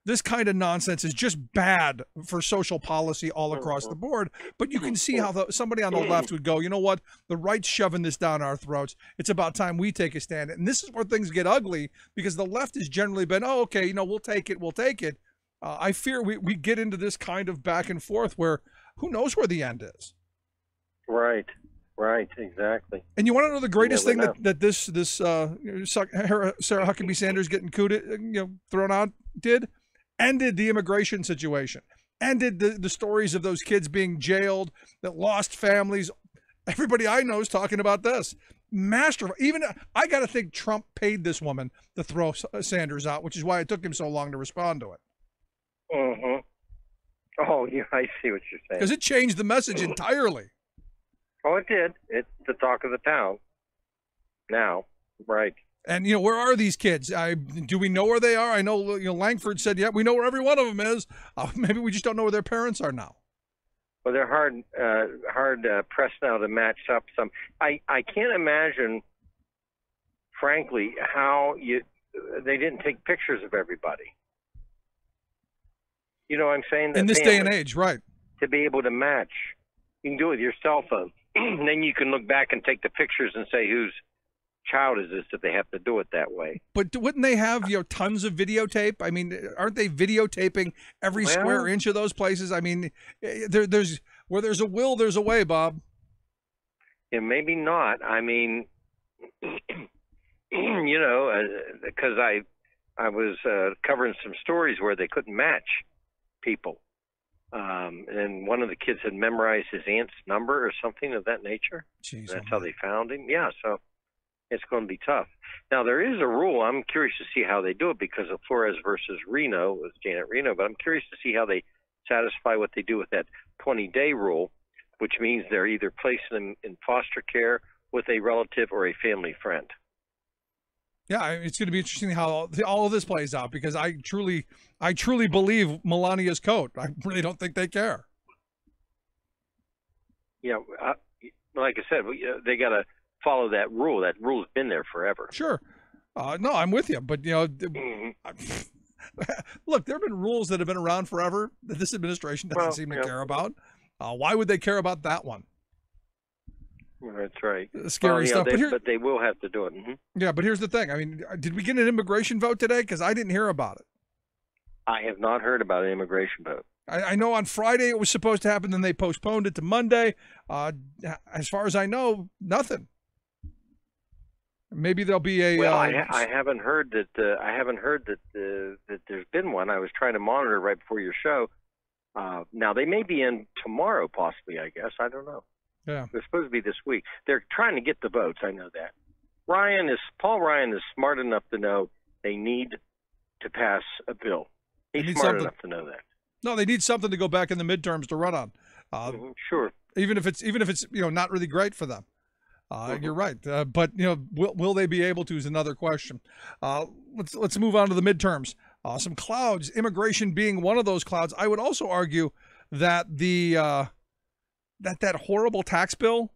Speaker 6: nonsense is just bad for social policy all across the board. But you can see how somebody on the left would go, you know what? The right's shoving this down our throats. It's about time we take a stand. And this is where things get ugly, because the left has generally been, oh, okay, we'll take it. I fear we get into this kind of back and forth where who knows where the end is.
Speaker 4: Right, exactly.
Speaker 6: And you want to know the greatest thing
Speaker 4: know.
Speaker 6: that this Sarah Huckabee Sanders getting thrown out did? Ended the immigration situation, ended the stories of those kids being jailed, that lost families. Everybody I know is talking about this. Masterful. Even I got to think Trump paid this woman to throw Sanders out, which is why it took him so long to respond to it.
Speaker 4: Oh, yeah, I see what you're saying.
Speaker 6: Because it changed the message entirely.
Speaker 4: Oh, it did. It's the talk of the town now, right?
Speaker 6: And, where are these kids? Do we know where they are? I know, Langford said, yeah, we know where every one of them is. Maybe we just don't know where their parents are now.
Speaker 4: Well, they're hard pressed now to match up some. I can't imagine, frankly, how they didn't take pictures of everybody. You know what I'm saying?
Speaker 6: In this day and age, right.
Speaker 4: To be able to match. You can do it with your cell phone. And then you can look back and take the pictures and say whose child is this if they have to do it that way.
Speaker 6: But wouldn't they have tons of videotape? I mean, aren't they videotaping every square inch of those places? I mean, there's where there's a will, there's a way, Bob.
Speaker 4: Yeah, maybe not. I mean, because I was covering some stories where they couldn't match people, and one of the kids had memorized his aunt's number or something of that nature.
Speaker 6: Jeez,
Speaker 4: that's how they found him. Yeah, so it's going to be tough. Now, there is a rule. I'm curious to see how they do it because of Flores versus Reno, with Janet Reno, but I'm curious to see how they satisfy what they do with that 20-day rule, which means they're either placing them in foster care with a relative or a family friend.
Speaker 6: Yeah, it's going to be interesting how all of this plays out, because I truly believe Melania's coat. I really don't think they care.
Speaker 4: Yeah, like I said, they got to follow that rule. That rule's been there forever.
Speaker 6: Sure. No, I'm with you. But, look, there have been rules that have been around forever that this administration doesn't seem to care about. Why would they care about that one?
Speaker 4: That's right.
Speaker 6: Scary stuff.
Speaker 4: But they will have to do it. Mm-hmm.
Speaker 6: Yeah, but here's the thing. I mean, did we get an immigration vote today? Because I didn't hear about it.
Speaker 4: I have not heard about an immigration vote.
Speaker 6: I know on Friday it was supposed to happen, then they postponed it to Monday. As far as I know, nothing. Maybe there'll be a.
Speaker 4: Well, I haven't heard that. I haven't heard that there's been one. I was trying to monitor right before your show. Now they may be in tomorrow, possibly. I guess I don't know.
Speaker 6: Yeah,
Speaker 4: they're supposed to be this week. They're trying to get the votes. I know that. Paul Ryan is smart enough to know they need to pass a bill. He's smart enough to know that. No,
Speaker 6: they need something to go back in the midterms to run on.
Speaker 4: Sure.
Speaker 6: Even if it's not really great for them. You're right. But will they be able to is another question. Let's move on to the midterms. Some clouds, immigration being one of those clouds. I would also argue that that horrible tax bill,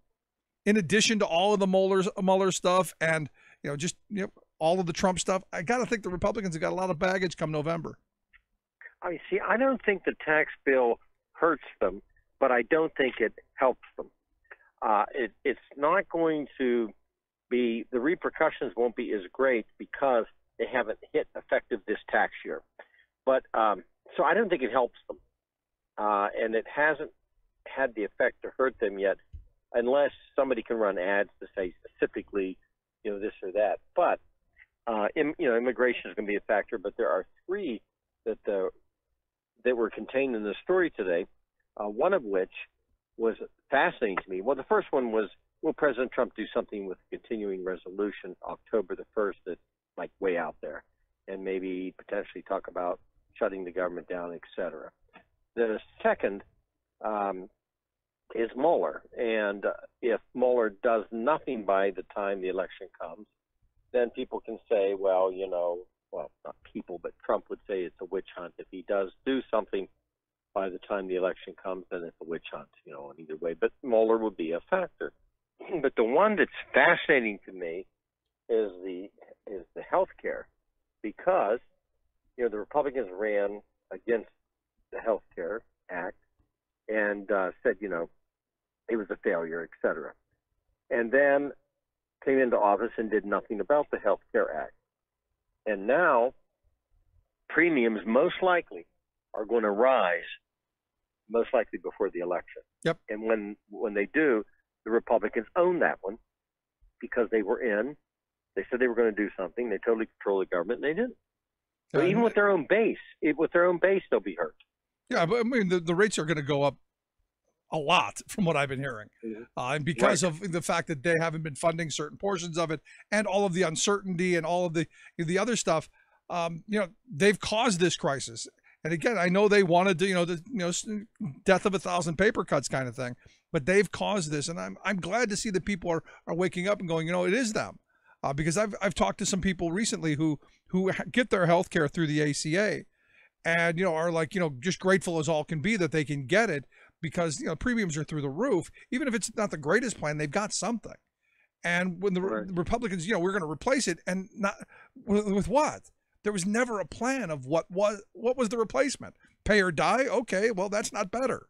Speaker 6: in addition to all of the Mueller stuff and all of the Trump stuff, I got to think the Republicans have got a lot of baggage come November.
Speaker 4: I don't think the tax bill hurts them, but I don't think it helps them. It's not going to be, the repercussions won't be as great because they haven't hit effective this tax year. But so I don't think it helps them, and it hasn't had the effect to hurt them yet, unless somebody can run ads to say specifically, this or that. But immigration is going to be a factor. But there are three that were contained in the story today. One of which was fascinating to me. Well, the first one was, will President Trump do something with the continuing resolution October the 1st that's like way out there, and maybe potentially talk about shutting the government down, et cetera. The second is Mueller, and if Mueller does nothing by the time the election comes, then people can say, well, not people, but Trump would say it's a witch hunt. If he does do something by the time the election comes, then it's a witch hunt, in either way. But Mueller would be a factor. But the one that's fascinating to me is the health care, because the Republicans ran against the Health Care Act and said it was a failure, et cetera, and then came into office and did nothing about the Health Care Act. And now premiums most likely are going to rise, most likely before the election.
Speaker 6: Yep.
Speaker 4: And when they do, the Republicans own that one because they were in. They said they were going to do something. They totally control the government, and they didn't. So even with their own base, they'll be hurt.
Speaker 6: Yeah, but I mean, the rates are going to go up a lot from what I've been hearing. And because of the fact that they haven't been funding certain portions of it and all of the uncertainty and all of the other stuff, they've caused this crisis. And again, I know they wanted to, the death of 1,000 paper cuts kind of thing, but they've caused this. And I'm glad to see that people are waking up and going, it is them. Because I've talked to some people recently who get their health care through the ACA and, are like, just grateful as all can be that they can get it because, premiums are through the roof. Even if it's not the greatest plan, they've got something. And when the Republicans, we're going to replace it, and not with what? There was never a plan of what was the replacement. Pay or die? Okay, well, that's not better.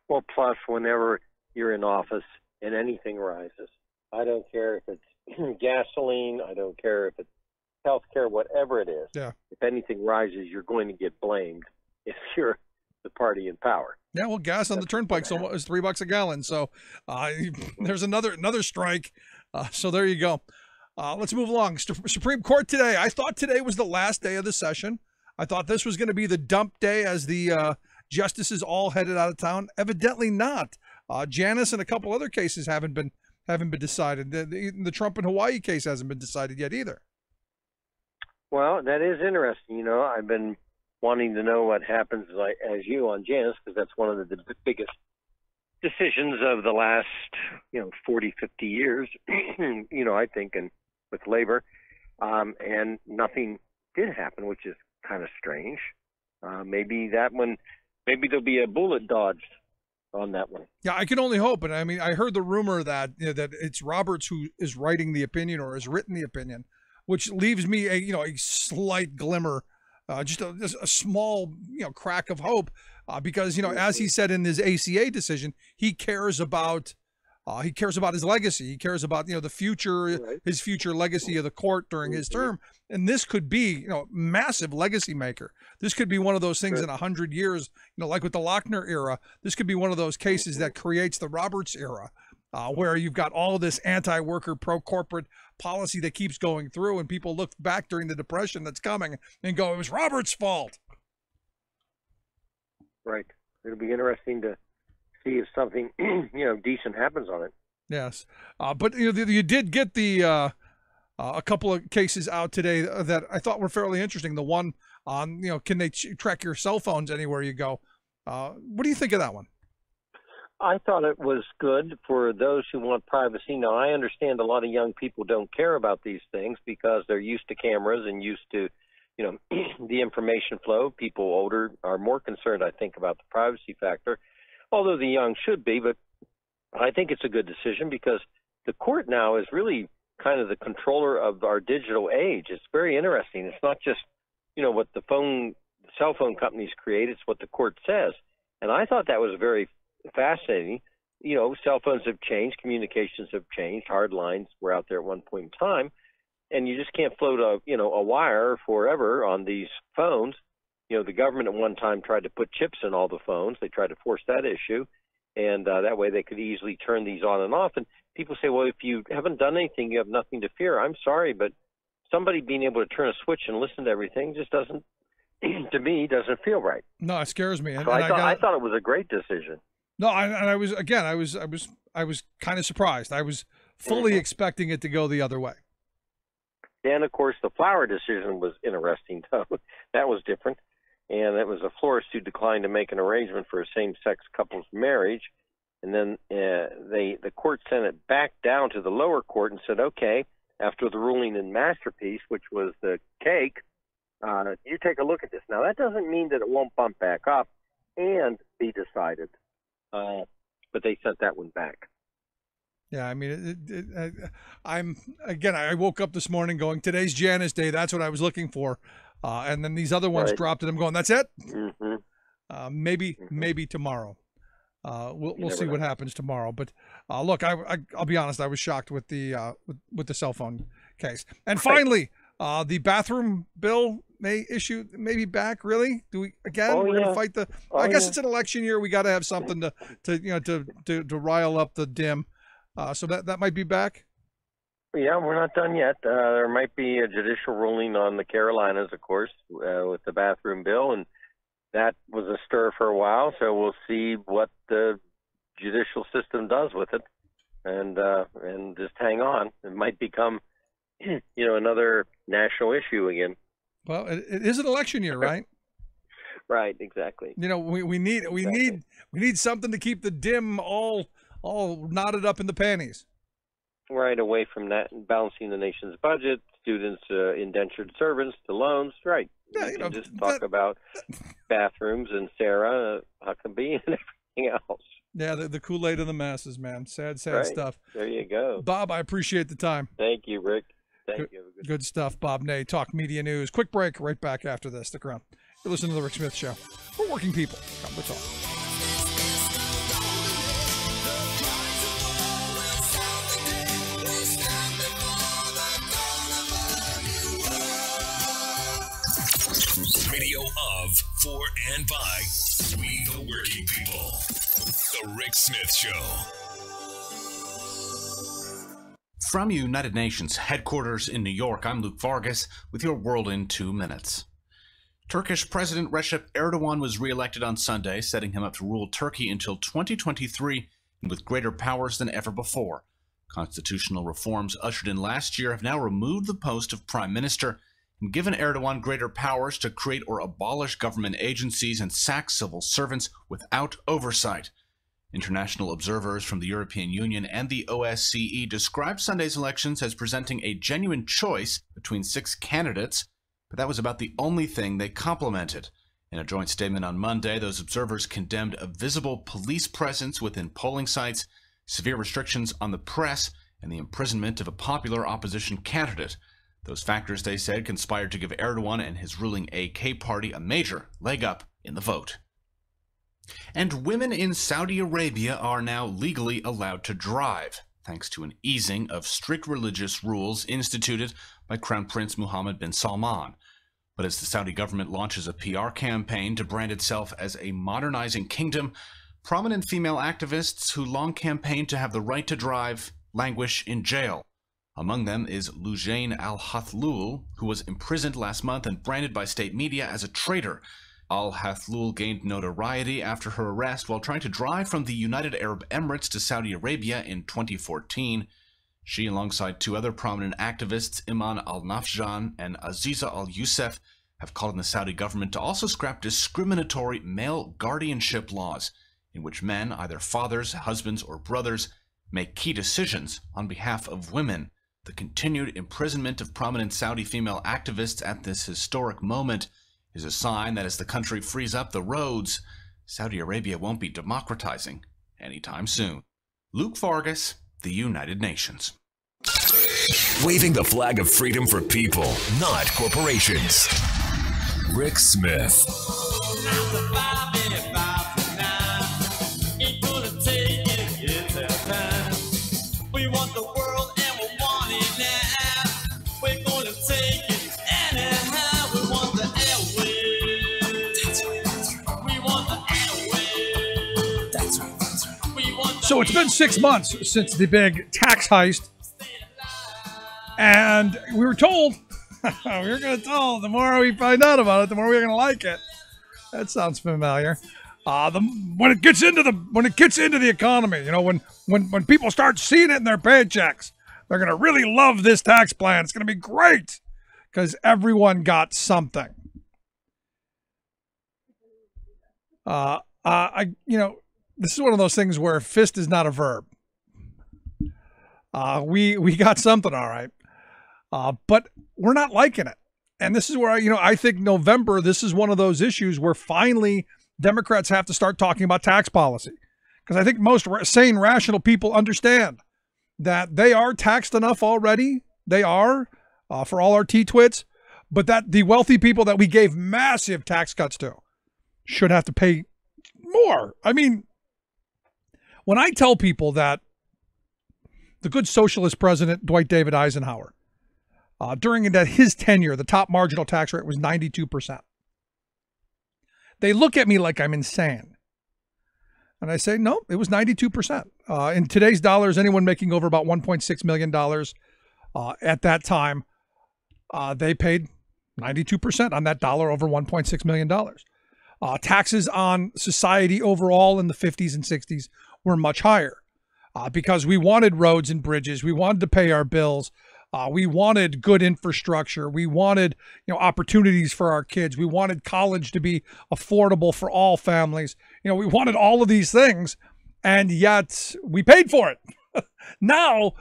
Speaker 4: Well, plus, whenever you're in office and anything rises, I don't care if it's gasoline, I don't care if it's healthcare, whatever it is.
Speaker 6: Yeah. If
Speaker 4: anything rises, you're going to get blamed if you're the party in power.
Speaker 6: Yeah, well, gas on the turnpike is $3 a gallon. So there's another strike. So there you go. Let's move along. Supreme Court today. I thought today was the last day of the session. I thought this was going to be the dump day as the justices all headed out of town. Evidently not. Janus and a couple other cases haven't been decided. The Trump and Hawaii case hasn't been decided yet either.
Speaker 4: Well, that is interesting. I've been wanting to know what happens as you on Janus, because that's one of the biggest decisions of the last 40, 50 years, I think, and with labor, and nothing did happen, which is kind of strange. Maybe there'll be a bullet dodged on that one.
Speaker 6: Yeah, I can only hope. And I mean, I heard the rumor that that it's Roberts who is writing the opinion or has written the opinion, which leaves me a slight glimmer, just a small crack of hope, because as he said in his ACA decision, he cares about his legacy. He cares about the future, his future legacy of the court during his term. And this could be massive legacy maker. This could be one of those things in 100 years, like with the Lochner era. This could be one of those cases that creates the Roberts era, where you've got all of this anti-worker, pro-corporate policy that keeps going through, and people look back during the Depression that's coming and go, it was Roberts' fault. Right.
Speaker 4: It'll be interesting to see if something decent happens on it.
Speaker 6: Yes, but you did get the a couple of cases out today that I thought were fairly interesting. The one on can they track your cell phones anywhere you go? What do you think of that one?
Speaker 4: I thought it was good for those who want privacy. Now, I understand a lot of young people don't care about these things because they're used to cameras and used to, the information flow. People older are more concerned, I think, about the privacy factor, although the young should be. But I think it's a good decision because the court now is really kind of the controller of our digital age. It's very interesting. It's not just, what the cell phone companies create. It's what the court says. And I thought that was very fascinating. Cell phones have changed, communications have changed, hard lines were out there at one point in time, and you just can't float a wire forever on these phones. The government at one time tried to put chips in all the phones. They tried to force that issue, and that way they could easily turn these on and off. And people say, well, if you haven't done anything, you have nothing to fear. I'm sorry, but somebody being able to turn a switch and listen to everything just doesn't, to me, doesn't feel right.
Speaker 6: No, it scares me.
Speaker 4: So I thought it was a great decision.
Speaker 6: No, I was kind of surprised. I was fully expecting it to go the other way.
Speaker 4: And of course, the flower decision was interesting, though. That was different, and it was a florist who declined to make an arrangement for a same-sex couple's marriage, and then the court sent it back down to the lower court and said, okay, after the ruling in Masterpiece, which was the cake, you take a look at this. Now, that doesn't mean that it won't bump back up and be decided. But they sent that one back.
Speaker 6: Yeah, I mean, I woke up this morning going, today's Janice Day. That's what I was looking for. And then these other ones
Speaker 4: Right.
Speaker 6: dropped, and I'm going, that's it?
Speaker 4: Mm-hmm.
Speaker 6: Maybe tomorrow. We'll
Speaker 4: never
Speaker 6: see what
Speaker 4: know.
Speaker 6: happens tomorrow. But look, I'll be honest. I was shocked with the with the cell phone case. And finally, the bathroom bill may be back. Really? Do we again?
Speaker 4: Oh,
Speaker 6: We're gonna
Speaker 4: yeah.
Speaker 6: fight the.
Speaker 4: Oh,
Speaker 6: I guess
Speaker 4: yeah.
Speaker 6: it's an election year. We got to have something to rise up the dim. So that might be back.
Speaker 4: Yeah, we're not done yet. There might be a judicial ruling on the Carolinas, of course, with the bathroom bill, and that was a stir for a while. So we'll see what the judicial system does with it, and just hang on. It might become, another national issue again.
Speaker 6: Well, it is an election year, right?
Speaker 4: Right, exactly.
Speaker 6: We need something to keep the dim all knotted up in the panties.
Speaker 4: Right, away from that, balancing the nation's budget, students, indentured servants to loans. Right.
Speaker 6: Yeah,
Speaker 4: We can just talk about bathrooms and Sarah Huckabee and everything else.
Speaker 6: Yeah, the Kool-Aid of the masses, man. Sad
Speaker 4: Right.
Speaker 6: stuff.
Speaker 4: There you go.
Speaker 6: Bob, I appreciate the time.
Speaker 4: Thank you, Rick. Thank you. Have a good
Speaker 6: Good stuff. Bob Ney, Talk Media News. Quick break right back after this. Stick around. You're listening to The Rick Smith Show. For working people. Come to talk.
Speaker 5: Radio of, for, and by we the working people. The Rick Smith Show.
Speaker 9: From United Nations headquarters in New York, I'm Luke Vargas with your World in 2 minutes. Turkish President Recep Erdogan was re-elected on Sunday, setting him up to rule Turkey until 2023 and with greater powers than ever before. Constitutional reforms ushered in last year have now removed the post of prime minister and given Erdogan greater powers to create or abolish government agencies and sack civil servants without oversight. International observers from the European Union and the OSCE described Sunday's elections as presenting a genuine choice between 6 candidates, but that was about the only thing they complimented. In a joint statement on Monday, those observers condemned a visible police presence within polling sites, severe restrictions on the press, and the imprisonment of a popular opposition candidate. Those factors, they said, conspired to give Erdogan and his ruling AK party a major leg up in the vote. And women in Saudi Arabia are now legally allowed to drive, thanks to an easing of strict religious rules instituted by Crown Prince Mohammed bin Salman. But as the Saudi government launches a PR campaign to brand itself as a modernizing kingdom, prominent female activists who long campaigned to have the right to drive languish in jail. Among them is Lujain Al-Hathlul, who was imprisoned last month and branded by state media as a traitor. Al-Hathlul gained notoriety after her arrest while trying to drive from the United Arab Emirates to Saudi Arabia in 2014. She, alongside 2 other prominent activists, Iman Al-Nafjan and Aziza Al-Youssef, have called on the Saudi government to also scrap discriminatory male guardianship laws, in which men, either fathers, husbands, or brothers, make key decisions on behalf of women. The continued imprisonment of prominent Saudi female activists at this historic moment is a sign that as the country frees up the roads, Saudi Arabia won't be democratizing anytime soon. Luke Vargas, the United Nations.
Speaker 5: Waving the flag of freedom for people, not corporations. Rick Smith.
Speaker 7: We want the world and we want it now. We're gonna take it anyhow. We want the airwaves. We want the airwaves. That's right. We want the
Speaker 6: So it's been 6 months since the big tax heist, and we were told, the more we find out about it, the more we're going to like it. That sounds familiar. When it gets into the economy, when people start seeing it in their paychecks, they're going to really love this tax plan. It's going to be great because everyone got something. This is one of those things where fist is not a verb. We got something, all right. But we're not liking it. And this is where, I think November, this is one of those issues where finally Democrats have to start talking about tax policy. Because I think most sane, rational people understand that they are taxed enough already. They are, for all our T-twits, but that the wealthy people that we gave massive tax cuts to should have to pay more. I mean, when I tell people that the good socialist president, Dwight David Eisenhower, during his tenure, the top marginal tax rate was 92%. They look at me like I'm insane. And I say, no, it was 92%. In today's dollars, anyone making over about $1.6 million at that time, they paid 92% on that dollar over $1.6 million. Taxes on society overall in the 50s and 60s were much higher because we wanted roads and bridges. We wanted to pay our bills. We wanted good infrastructure. We wanted, opportunities for our kids. We wanted college to be affordable for all families. We wanted all of these things, and yet we paid for it. Now,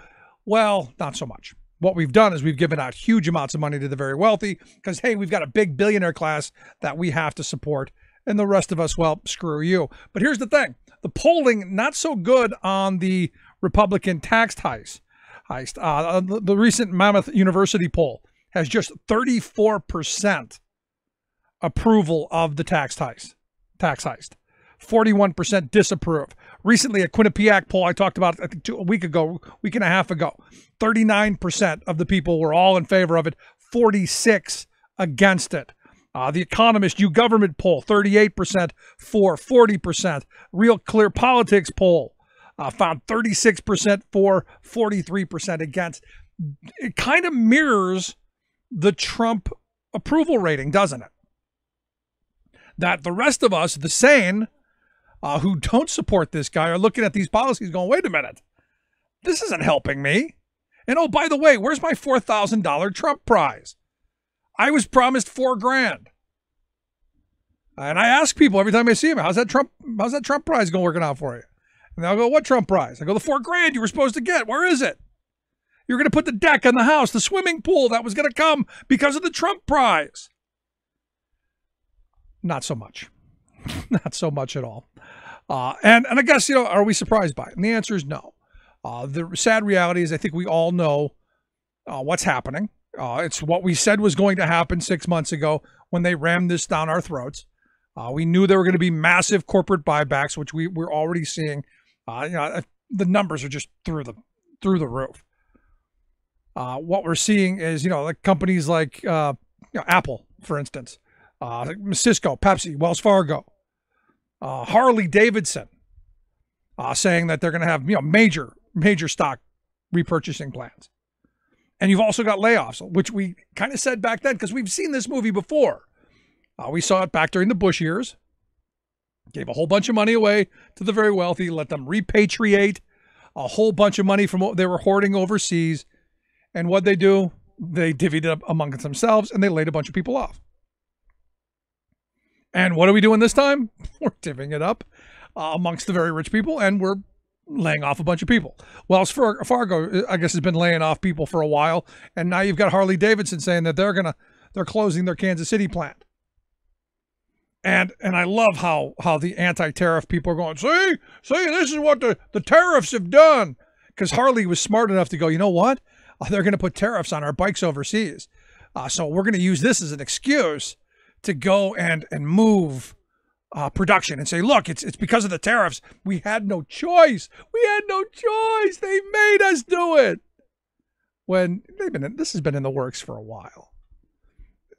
Speaker 6: well, not so much. What we've done is we've given out huge amounts of money to the very wealthy because, hey, we've got a big billionaire class that we have to support, and the rest of us, well, screw you. But here's the thing. The polling, not so good on the Republican tax heist. The recent Monmouth University poll has just 34% approval of the tax heist. 41% disapprove. Recently, a Quinnipiac poll I talked about, I think a week and a half ago, 39% of the people were all in favor of it, 46% against it. The Economist YouGovernment poll, 38% for, 40%. Real Clear Politics poll found 36% for, 43% against. It kind of mirrors the Trump approval rating, doesn't it? That the rest of us, the sane, who don't support this guy, are looking at these policies going, wait a minute, this isn't helping me. And oh, by the way, where's my $4,000 Trump prize? I was promised $4,000. And I ask people every time I see him, how's that Trump prize working out for you? And they'll go, what Trump prize? I go, the $4,000 you were supposed to get. Where is it? You're going to put the deck on the house, the swimming pool that was going to come because of the Trump prize. Not so much. Not so much at all. And I guess, are we surprised by it? And the answer is no. The sad reality is I think we all know what's happening. It's what we said was going to happen 6 months ago when they rammed this down our throats. We knew there were going to be massive corporate buybacks, which we're already seeing. The numbers are just through the roof. What we're seeing is, like companies like Apple, for instance, Cisco, Pepsi, Wells Fargo, Harley Davidson, saying that they're going to have major stock repurchasing plans. And you've also got layoffs, which we kind of said back then because we've seen this movie before. We saw it back during the Bush years. Gave a whole bunch of money away to the very wealthy, let them repatriate a whole bunch of money from what they were hoarding overseas. And what'd they do? They divvied it up amongst themselves and they laid a bunch of people off. And what are we doing this time? We're divvying it up amongst the very rich people and we're laying off a bunch of people. Wells Fargo, I guess, has been laying off people for a while. And now you've got Harley Davidson saying that they're closing their Kansas City plant. And I love how the anti-tariff people are going, see, this is what the tariffs have done. Because Harley was smart enough to go, you know what? They're going to put tariffs on our bikes overseas. So we're going to use this as an excuse to go and move production and say, look, it's because of the tariffs. We had no choice. They made us do it. When this has been in the works for a while.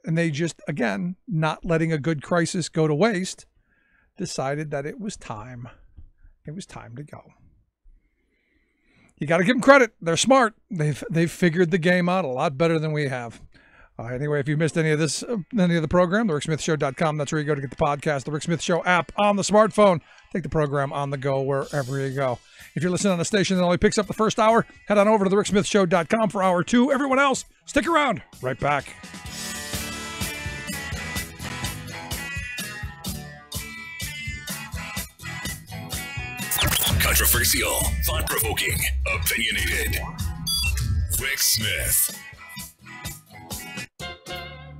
Speaker 6: And they just, again, not letting a good crisis go to waste, decided that it was time. It was time to go. You got to give them credit. They're smart. They've figured the game out a lot better than we have. Anyway, if you missed any of this, any of the program, thericksmithshow.com, that's where you go to get the podcast, the Rick Smith Show app on the smartphone. Take the program on the go wherever you go. If you're listening on a station that only picks up the first hour, head on over to thericksmithshow.com for hour 2. Everyone else, stick around. Right back.
Speaker 5: Controversial, thought-provoking, opinionated. Rick Smith.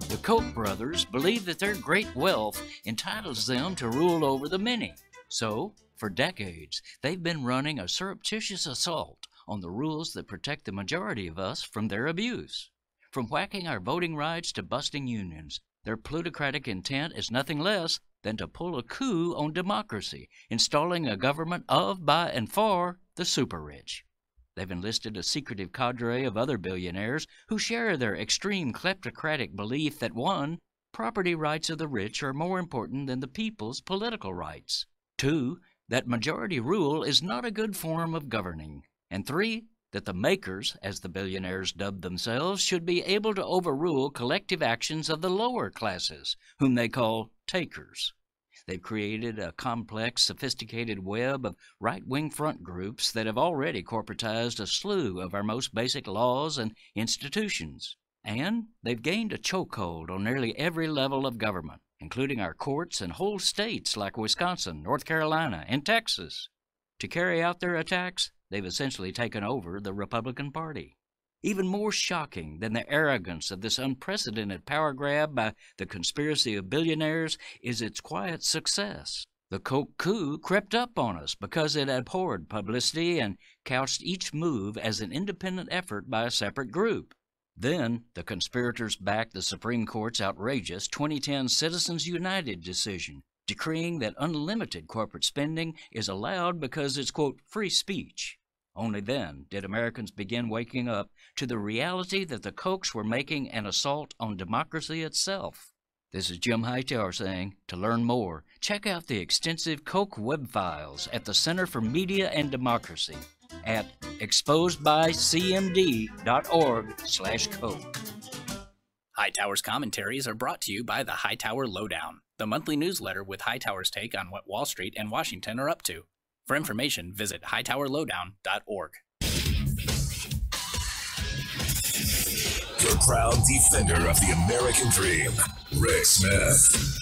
Speaker 10: The Koch brothers believe that their great wealth entitles them to rule over the many. So, for decades, they've been running a surreptitious assault on the rules that protect the majority of us from their abuse. From whacking our voting rights to busting unions, their plutocratic intent is nothing less than to pull a coup on democracy, installing a government of, by, and for the super-rich. They've enlisted a secretive cadre of other billionaires who share their extreme kleptocratic belief that 1, property rights of the rich are more important than the people's political rights. 2, that majority rule is not a good form of governing. And 3, that the makers, as the billionaires dub themselves, should be able to overrule collective actions of the lower classes, whom they call takers. They've created a complex, sophisticated web of right-wing front groups that have already corporatized a slew of our most basic laws and institutions. And they've gained a chokehold on nearly every level of government, including our courts and whole states like Wisconsin, North Carolina, and Texas. To carry out their attacks, they've essentially taken over the Republican Party. Even more shocking than the arrogance of this unprecedented power grab by the conspiracy of billionaires is its quiet success. The Koch coup crept up on us because it abhorred publicity and couched each move as an independent effort by a separate group. Then, the conspirators backed the Supreme Court's outrageous 2010 Citizens United decision, decreeing that unlimited corporate spending is allowed because it's, quote, free speech. Only then did Americans begin waking up to the reality that the Kochs were making an assault on democracy itself. This is Jim Hightower saying, to learn more, check out the extensive Koch web files at the Center for Media and Democracy at exposedbycmd.org/Koch.
Speaker 11: Hightower's commentaries are brought to you by the Hightower Lowdown, the monthly newsletter with Hightower's take on what Wall Street and Washington are up to. For information, visit hightowerlowdown.org.
Speaker 5: The proud defender of the American dream, Rick Smith.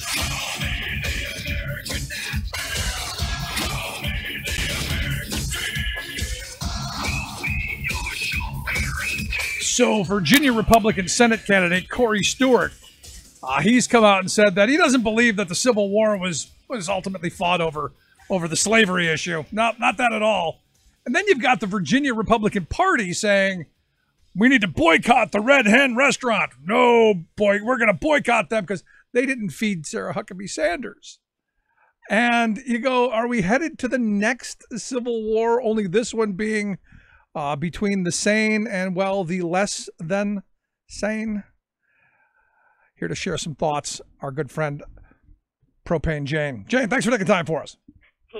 Speaker 6: So, Virginia Republican Senate candidate Corey Stewart, he's come out and said that he doesn't believe that the Civil War was ultimately fought over the slavery issue. Not that at all. And then you've got the Virginia Republican Party saying, we need to boycott the Red Hen restaurant. No, boy, we're going to boycott them because they didn't feed Sarah Huckabee Sanders. And you go, are we headed to the next Civil War, only this one being between the sane and, well, the less than sane? Here to share some thoughts, our good friend, Propane Jane. Jane, thanks for taking time for us.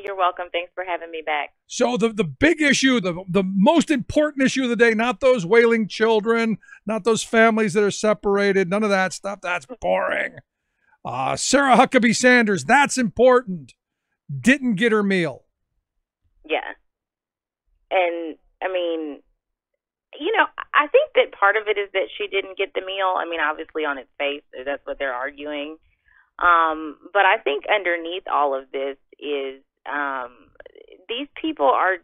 Speaker 12: You're welcome. Thanks for having me back.
Speaker 6: So the big issue, the most important issue of the day, not those wailing children, not those families that are separated, none of that stuff. That's boring. Sarah Huckabee Sanders, that's important. Didn't get her meal.
Speaker 12: Yeah. And, I mean, you know, I think that part of it is that she didn't get the meal. I mean, obviously on its face, that's what they're arguing. But I think underneath all of this is these people are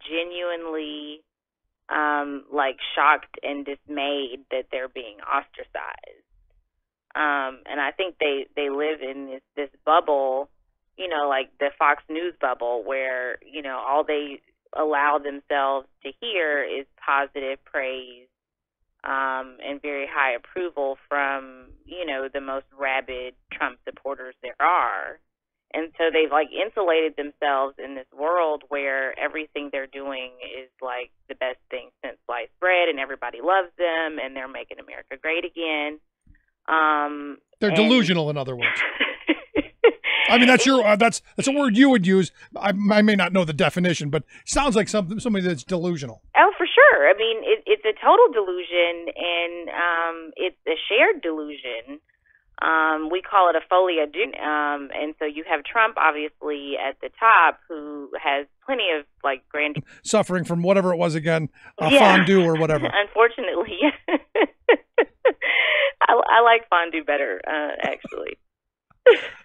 Speaker 12: genuinely like shocked and dismayed that they're being ostracized. And I think they live in this bubble, you know, like the Fox News bubble, where, you know, all they allow themselves to hear is positive praise and very high approval from, you know, the most rabid Trump supporters there are. And so they've like insulated themselves in this world where everything they're doing is like the best thing since sliced bread, and everybody loves them, and they're making America great again.
Speaker 6: They're delusional, in other words. I mean, that's a word you would use. I may not know the definition, but it sounds like somebody that's delusional.
Speaker 12: Oh, for sure. I mean, it's a total delusion, and it's a shared delusion. We call it a folie à deux. And so you have Trump, obviously, at the top, who has plenty of, like, grand...
Speaker 6: Suffering from whatever it was again, fondue or whatever.
Speaker 12: Unfortunately, I like fondue better, actually.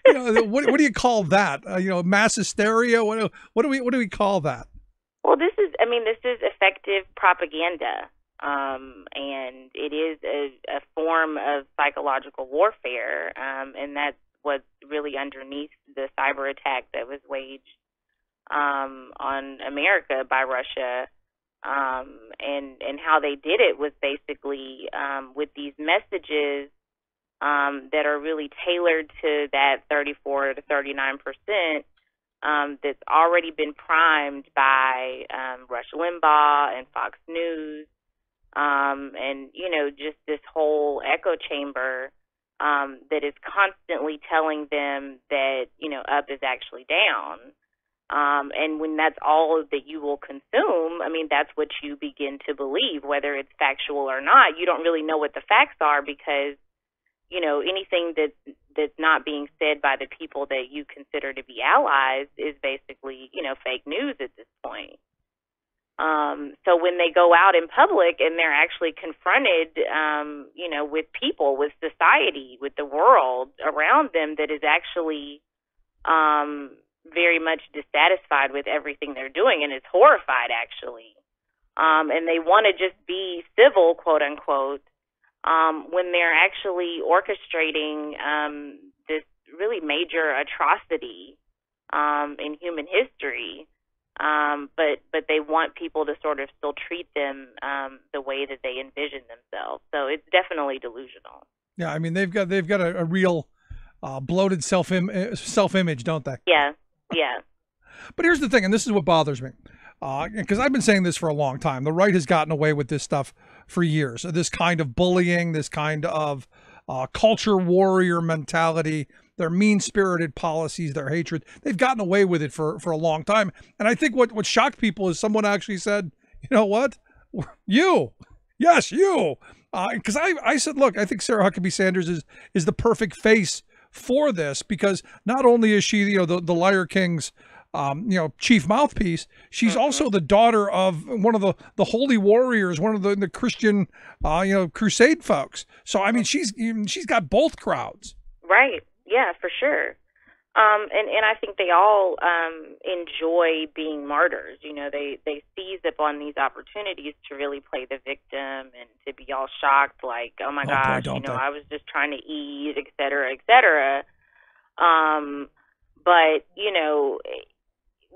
Speaker 6: You know, what do you call that? Mass hysteria? What do we call that?
Speaker 12: Well, this is effective propaganda. And it is a form of psychological warfare, and that's what's really underneath the cyber attack that was waged on America by Russia and how they did it was basically with these messages that are really tailored to that 34 to 39% that's already been primed by Rush Limbaugh and Fox News, and just this whole echo chamber that is constantly telling them that up is actually down. And when that's all that you will consume, I mean, that's what you begin to believe, whether it's factual or not. You don't really know what the facts are because, anything that's not being said by the people that you consider to be allies is basically, fake news at this point. So when they go out in public and they're actually confronted, with people, with society, with the world around them that is actually, very much dissatisfied with everything they're doing and is horrified actually. And they want to just be civil, quote unquote, when they're actually orchestrating this really major atrocity in human history. But they want people to sort of still treat them the way that they envision themselves. So it's definitely delusional.
Speaker 6: Yeah, I mean they've got a real bloated self-image, don't they?
Speaker 12: Yeah.
Speaker 6: But here's the thing, and this is what bothers me, because I've been saying this for a long time. The right has gotten away with this stuff for years. This kind of bullying, this kind of culture warrior mentality, their mean-spirited policies, their hatred. They've gotten away with it for a long time. And I think what shocked people is someone actually said, you know what? You. Yes, you. Because I said, look, I think Sarah Huckabee Sanders is the perfect face for this, because not only is she, the Liar King's, chief mouthpiece, she's also the daughter of one of the holy warriors, one of the Christian, crusade folks. So, I mean, she's got both crowds.
Speaker 12: Right. Yeah, for sure. And I think they all enjoy being martyrs. They seize upon these opportunities to really play the victim and to be all shocked, like, oh my gosh, I was just trying to eat, et cetera, et cetera. But,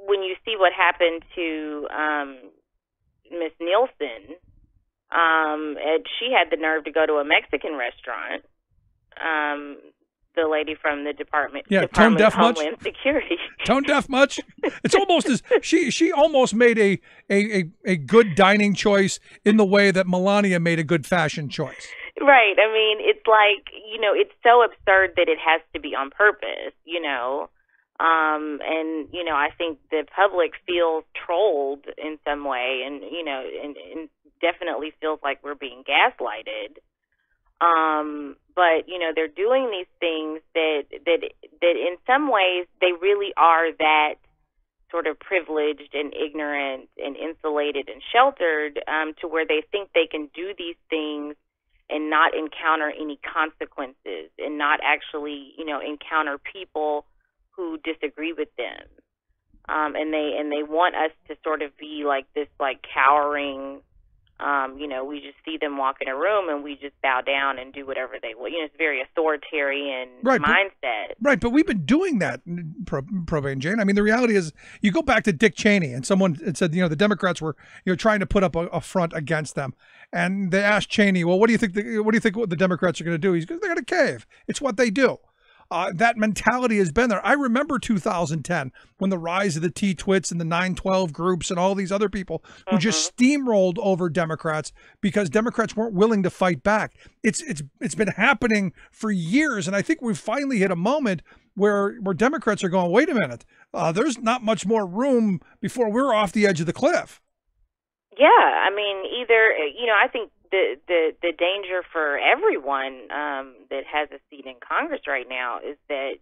Speaker 12: when you see what happened to Miss Nielsen, and she had the nerve to go to a Mexican restaurant, the lady from the Department of Homeland Security.
Speaker 6: Tone deaf much? It's almost as she almost made a good dining choice in the way that Melania made a good fashion choice.
Speaker 12: Right. I mean, it's like, it's so absurd that it has to be on purpose, and, I think the public feels trolled in some way and definitely feels like we're being gaslighted. But, they're doing these things that in some ways they really are that sort of privileged and ignorant and insulated and sheltered, to where they think they can do these things and not encounter any consequences and not actually, encounter people who disagree with them. And they want us to sort of be like this, like cowering, we just see them walk in a room and we just bow down and do whatever they want. It's very authoritarian mindset.
Speaker 6: Right, but we've been doing that, Probane Jane. I mean, the reality is, you go back to Dick Cheney, and someone had said, the Democrats were, trying to put up a front against them, and they asked Cheney, well, what do you think the Democrats are going to do? He's going, they're going to cave. It's what they do. That mentality has been there. I remember 2010 when the rise of the T-Twits and the 912 groups and all these other people who just steamrolled over Democrats because Democrats weren't willing to fight back. It's been happening for years, and I think we've finally hit a moment where Democrats are going, wait a minute, there's not much more room before we're off the edge of the cliff.
Speaker 12: Yeah, I mean, either, I think the danger for everyone that has a seat in Congress right now is that,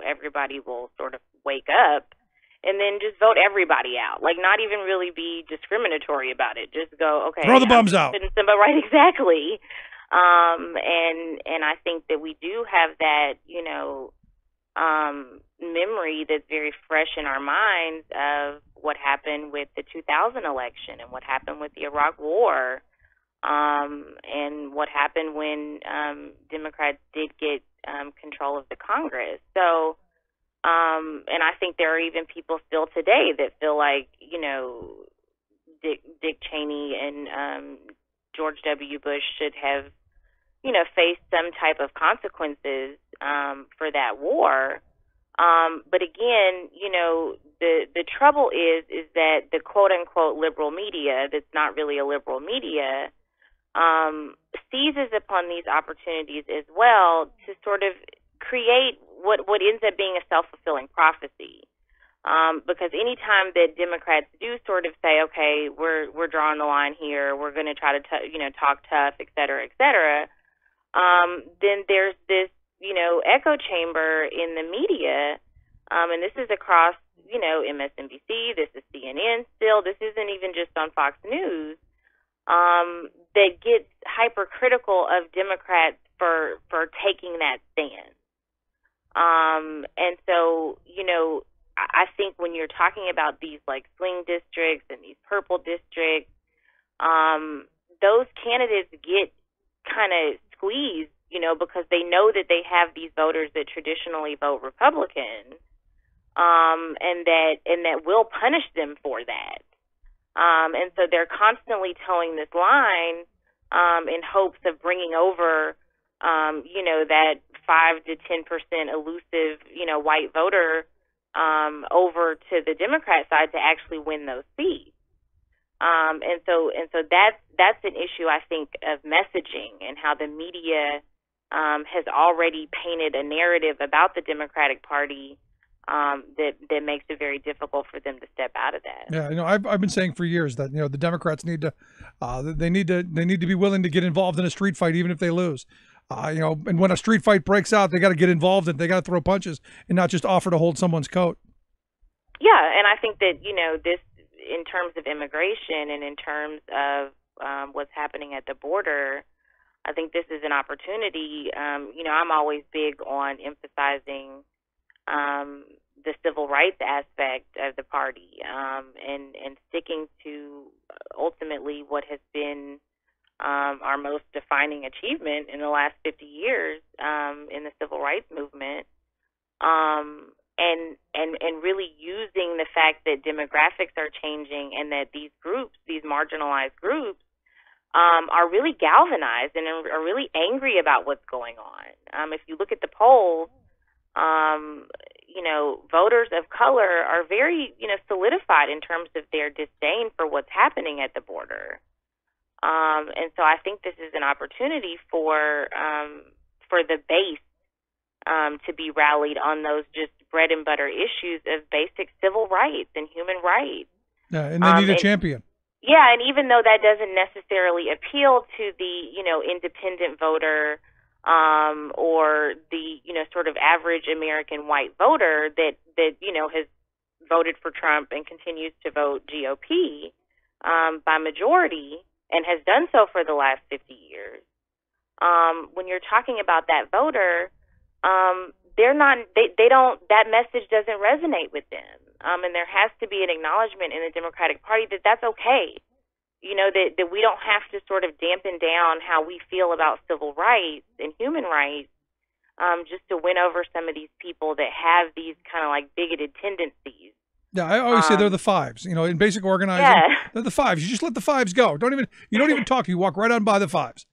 Speaker 12: everybody will sort of wake up and then just vote everybody out. Like, not even really be discriminatory about it. Just go, okay,
Speaker 6: throw the bums out.
Speaker 12: Right, exactly. And I think that we do have that, memory that's very fresh in our minds of what happened with the 2000 election and what happened with the Iraq War, and what happened when Democrats did get control of the Congress. So, and I think there are even people still today that feel like, Dick Cheney and George W. Bush should have, you know, faced some type of consequences for that war. But again, you know, the trouble is that the quote unquote liberal media, that's not really a liberal media, seizes upon these opportunities as well to sort of create what ends up being a self-fulfilling prophecy. Because anytime that Democrats do sort of say, okay, we're drawing the line here, we're going to try to talk tough, et cetera, then there's this, you know, echo chamber in the media, and this is across, you know, MSNBC, this is CNN still, this isn't even just on Fox News, that gets hypercritical of Democrats for taking that stance. And so, you know, I think when you're talking about these like swing districts and these purple districts, those candidates get kind of squeezed, you know, because they know that they have these voters that traditionally vote Republican, and that will punish them for that. And so they're constantly towing this line in hopes of bringing over, you know, that 5 to 10% elusive, you know, white voter over to the Democrat side to actually win those seats. And so that's an issue, I think, of messaging and how the media has already painted a narrative about the Democratic Party that makes it very difficult for them to step out of that.
Speaker 6: Yeah, you know, I've been saying for years that, you know, the Democrats need to they need to be willing to get involved in a street fight even if they lose. You know, and when a street fight breaks out, they got to get involved and they got to throw punches and not just offer to hold someone's coat.
Speaker 12: Yeah, and I think that, you know, this, in terms of immigration and in terms of what's happening at the border, I think this is an opportunity. You know, I'm always big on emphasizing the civil rights aspect of the party, and sticking to ultimately what has been our most defining achievement in the last 50 years in the civil rights movement, and really using the fact that demographics are changing and that these groups, these marginalized groups, are really galvanized and are really angry about what's going on. If you look at the polls, you know, voters of color are very, you know, solidified in terms of their disdain for what's happening at the border. And so I think this is an opportunity for the base to be rallied on those just bread and butter issues of basic civil rights and human rights.
Speaker 6: Yeah, and they need a champion.
Speaker 12: Yeah, and even though that doesn't necessarily appeal to the, you know, independent voter or the, you know, sort of average American white voter that you know, has voted for Trump and continues to vote GOP by majority and has done so for the last 50 years. When you're talking about that voter, that message doesn't resonate with them. And there has to be an acknowledgement in the Democratic Party that that's okay. You know, that we don't have to sort of dampen down how we feel about civil rights and human rights just to win over some of these people that have these kind of like bigoted tendencies.
Speaker 6: Yeah, I always say they're the fives. You know, in basic organizing, they're the fives. You just let the fives go. You don't even talk. You walk right on by the fives.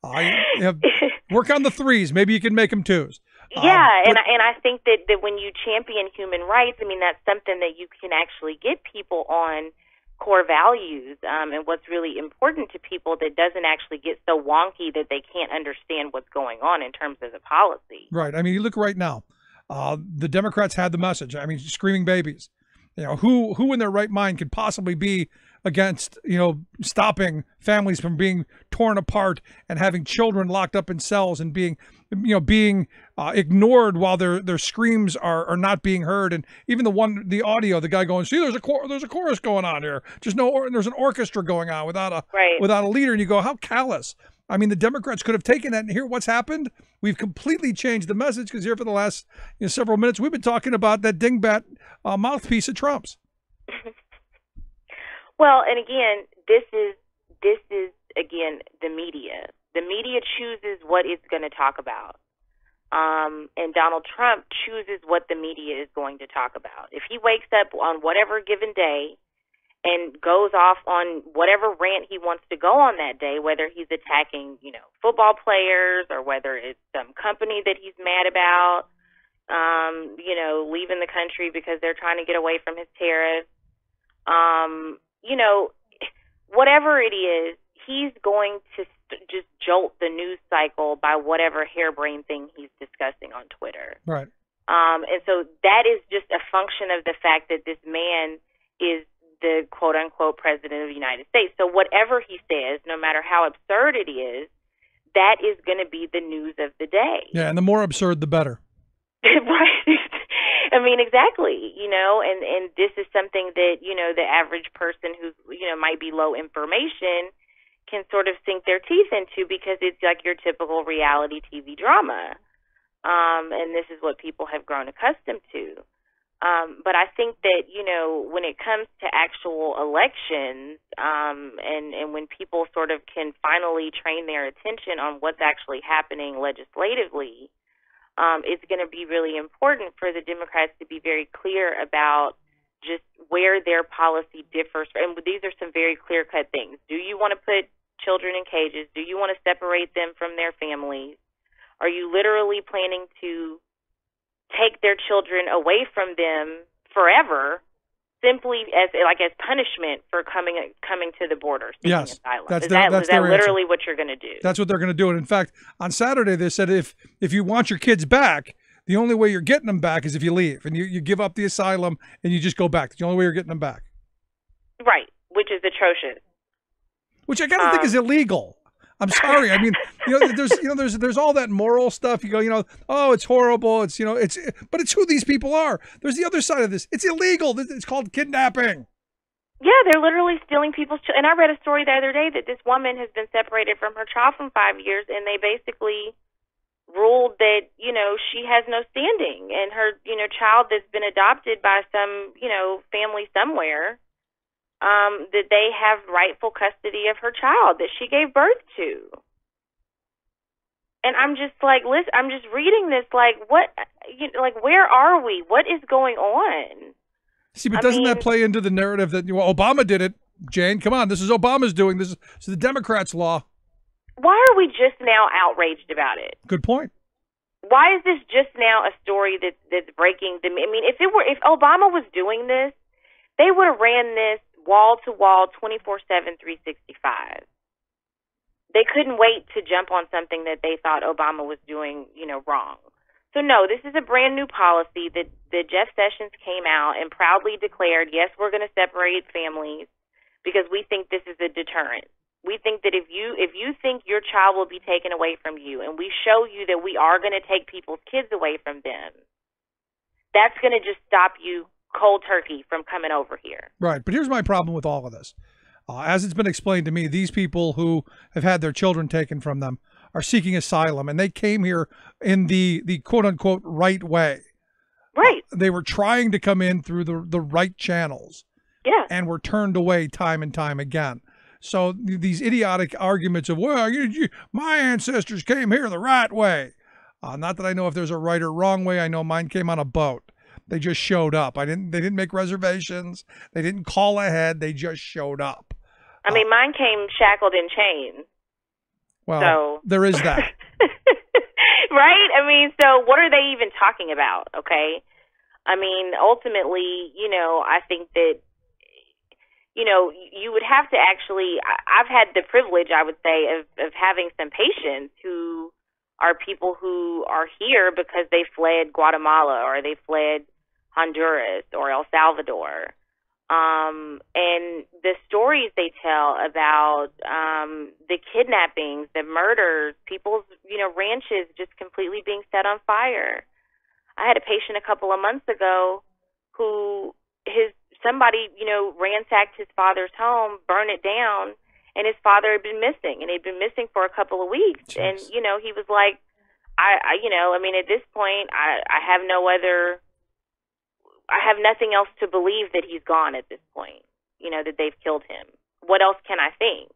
Speaker 6: Work on the threes. Maybe you can make them twos.
Speaker 12: Yeah, and I think that when you champion human rights, I mean, that's something that you can actually get people on core values and what's really important to people that doesn't actually get so wonky that they can't understand what's going on in terms of the policy.
Speaker 6: Right. I mean, you look right now. The Democrats had the message. I mean, screaming babies. You know, who in their right mind could possibly be against, you know, stopping families from being torn apart and having children locked up in cells and being ignored while their screams are not being heard. And even the audio, the guy going, see, there's a chorus going on here. There's an orchestra going on without a leader. And you go, how callous. I mean, the Democrats could have taken that, and here what's happened. We've completely changed the message because here for the last several minutes, we've been talking about that dingbat mouthpiece of Trump's.
Speaker 12: Well, and again, this is again the media. The media chooses what it's going to talk about, and Donald Trump chooses what the media is going to talk about. If he wakes up on whatever given day and goes off on whatever rant he wants to go on that day, whether he's attacking, football players or whether it's some company that he's mad about, leaving the country because they're trying to get away from his tariffs. Whatever it is, he's going to just jolt the news cycle by whatever harebrained thing he's discussing on Twitter.
Speaker 6: Right.
Speaker 12: And so that is just a function of the fact that this man is the quote-unquote president of the United States. So whatever he says, no matter how absurd it is, that is going to be the news of the day.
Speaker 6: Yeah, and the more absurd, the better.
Speaker 12: Right. I mean, exactly, and this is something that, the average person who's, might be low information can sort of sink their teeth into because it's like your typical reality TV drama. And this is what people have grown accustomed to. But I think that, when it comes to actual elections, and when people sort of can finally train their attention on what's actually happening legislatively, it's going to be really important for the Democrats to be very clear about just where their policy differs. And these are some very clear-cut things. Do you want to put children in cages? Do you want to separate them from their families? Are you literally planning to take their children away from them forever, simply as punishment for coming to the border seeking
Speaker 6: yes,
Speaker 12: asylum?
Speaker 6: That's
Speaker 12: is that literally
Speaker 6: answer.
Speaker 12: what you're going to do?
Speaker 6: That's what they're going to do. And in fact, on Saturday they said if you want your kids back, the only way you're getting them back is if you leave and you give up the asylum and you just go back. That's the only way you're getting them back.
Speaker 12: Right, which is atrocious.
Speaker 6: Which I gotta think is illegal. I'm sorry. I mean, there's all that moral stuff. You go, oh, it's horrible. It's but it's who these people are. There's the other side of this. It's illegal. It's called kidnapping.
Speaker 12: Yeah, they're literally stealing people's children. And I read a story the other day that this woman has been separated from her child for 5 years, and they basically ruled that, she has no standing. And her, child that's been adopted by some, family somewhere, that they have rightful custody of her child that she gave birth to. And I'm just like, listen, I'm just reading this like, what, where are we? What is going on?
Speaker 6: See, but doesn't that play into the narrative that Obama did it, Jane? Come on, this is Obama's doing. This is the Democrats' law.
Speaker 12: Why are we just now outraged about it?
Speaker 6: Good point.
Speaker 12: Why is this just now a story that's breaking the? I mean, if Obama was doing this, they would have ran this wall to wall, 24/7, 365. They couldn't wait to jump on something that they thought Obama was doing, wrong. So no, this is a brand new policy that Jeff Sessions came out and proudly declared, yes, we're going to separate families because we think this is a deterrent. We think that if you think your child will be taken away from you and we show you that we are going to take people's kids away from them, that's going to just stop you cold turkey from coming over here. Right.
Speaker 6: But here's my problem with all of this. As it's been explained to me, these people who have had their children taken from them are seeking asylum, and they came here in the quote-unquote right way.
Speaker 12: Right.
Speaker 6: They were trying to come in through the right channels.
Speaker 12: Yeah.
Speaker 6: And were turned away time and time again. So these idiotic arguments of, well, my ancestors came here the right way. Not that I know if there's a right or wrong way. I know mine came on a boat. They just showed up. They didn't make reservations. They didn't call ahead. They just showed up.
Speaker 12: I mean, mine came shackled in chains.
Speaker 6: Well,
Speaker 12: so.
Speaker 6: There is that.
Speaker 12: Right? I mean, so what are they even talking about? Okay. I mean, ultimately, I think that, you would have to actually, I've had the privilege, I would say, of having some patients who are people who are here because they fled Guatemala or they fled Honduras or El Salvador. And the stories they tell about the kidnappings, the murders, people's, ranches just completely being set on fire. I had a patient a couple of months ago who somebody ransacked his father's home, burned it down, and his father had been missing, and he'd been missing for a couple of weeks. Jeez. And, he was like, at this point, I have nothing else to believe that he's gone at this point, that they've killed him. What else can I think?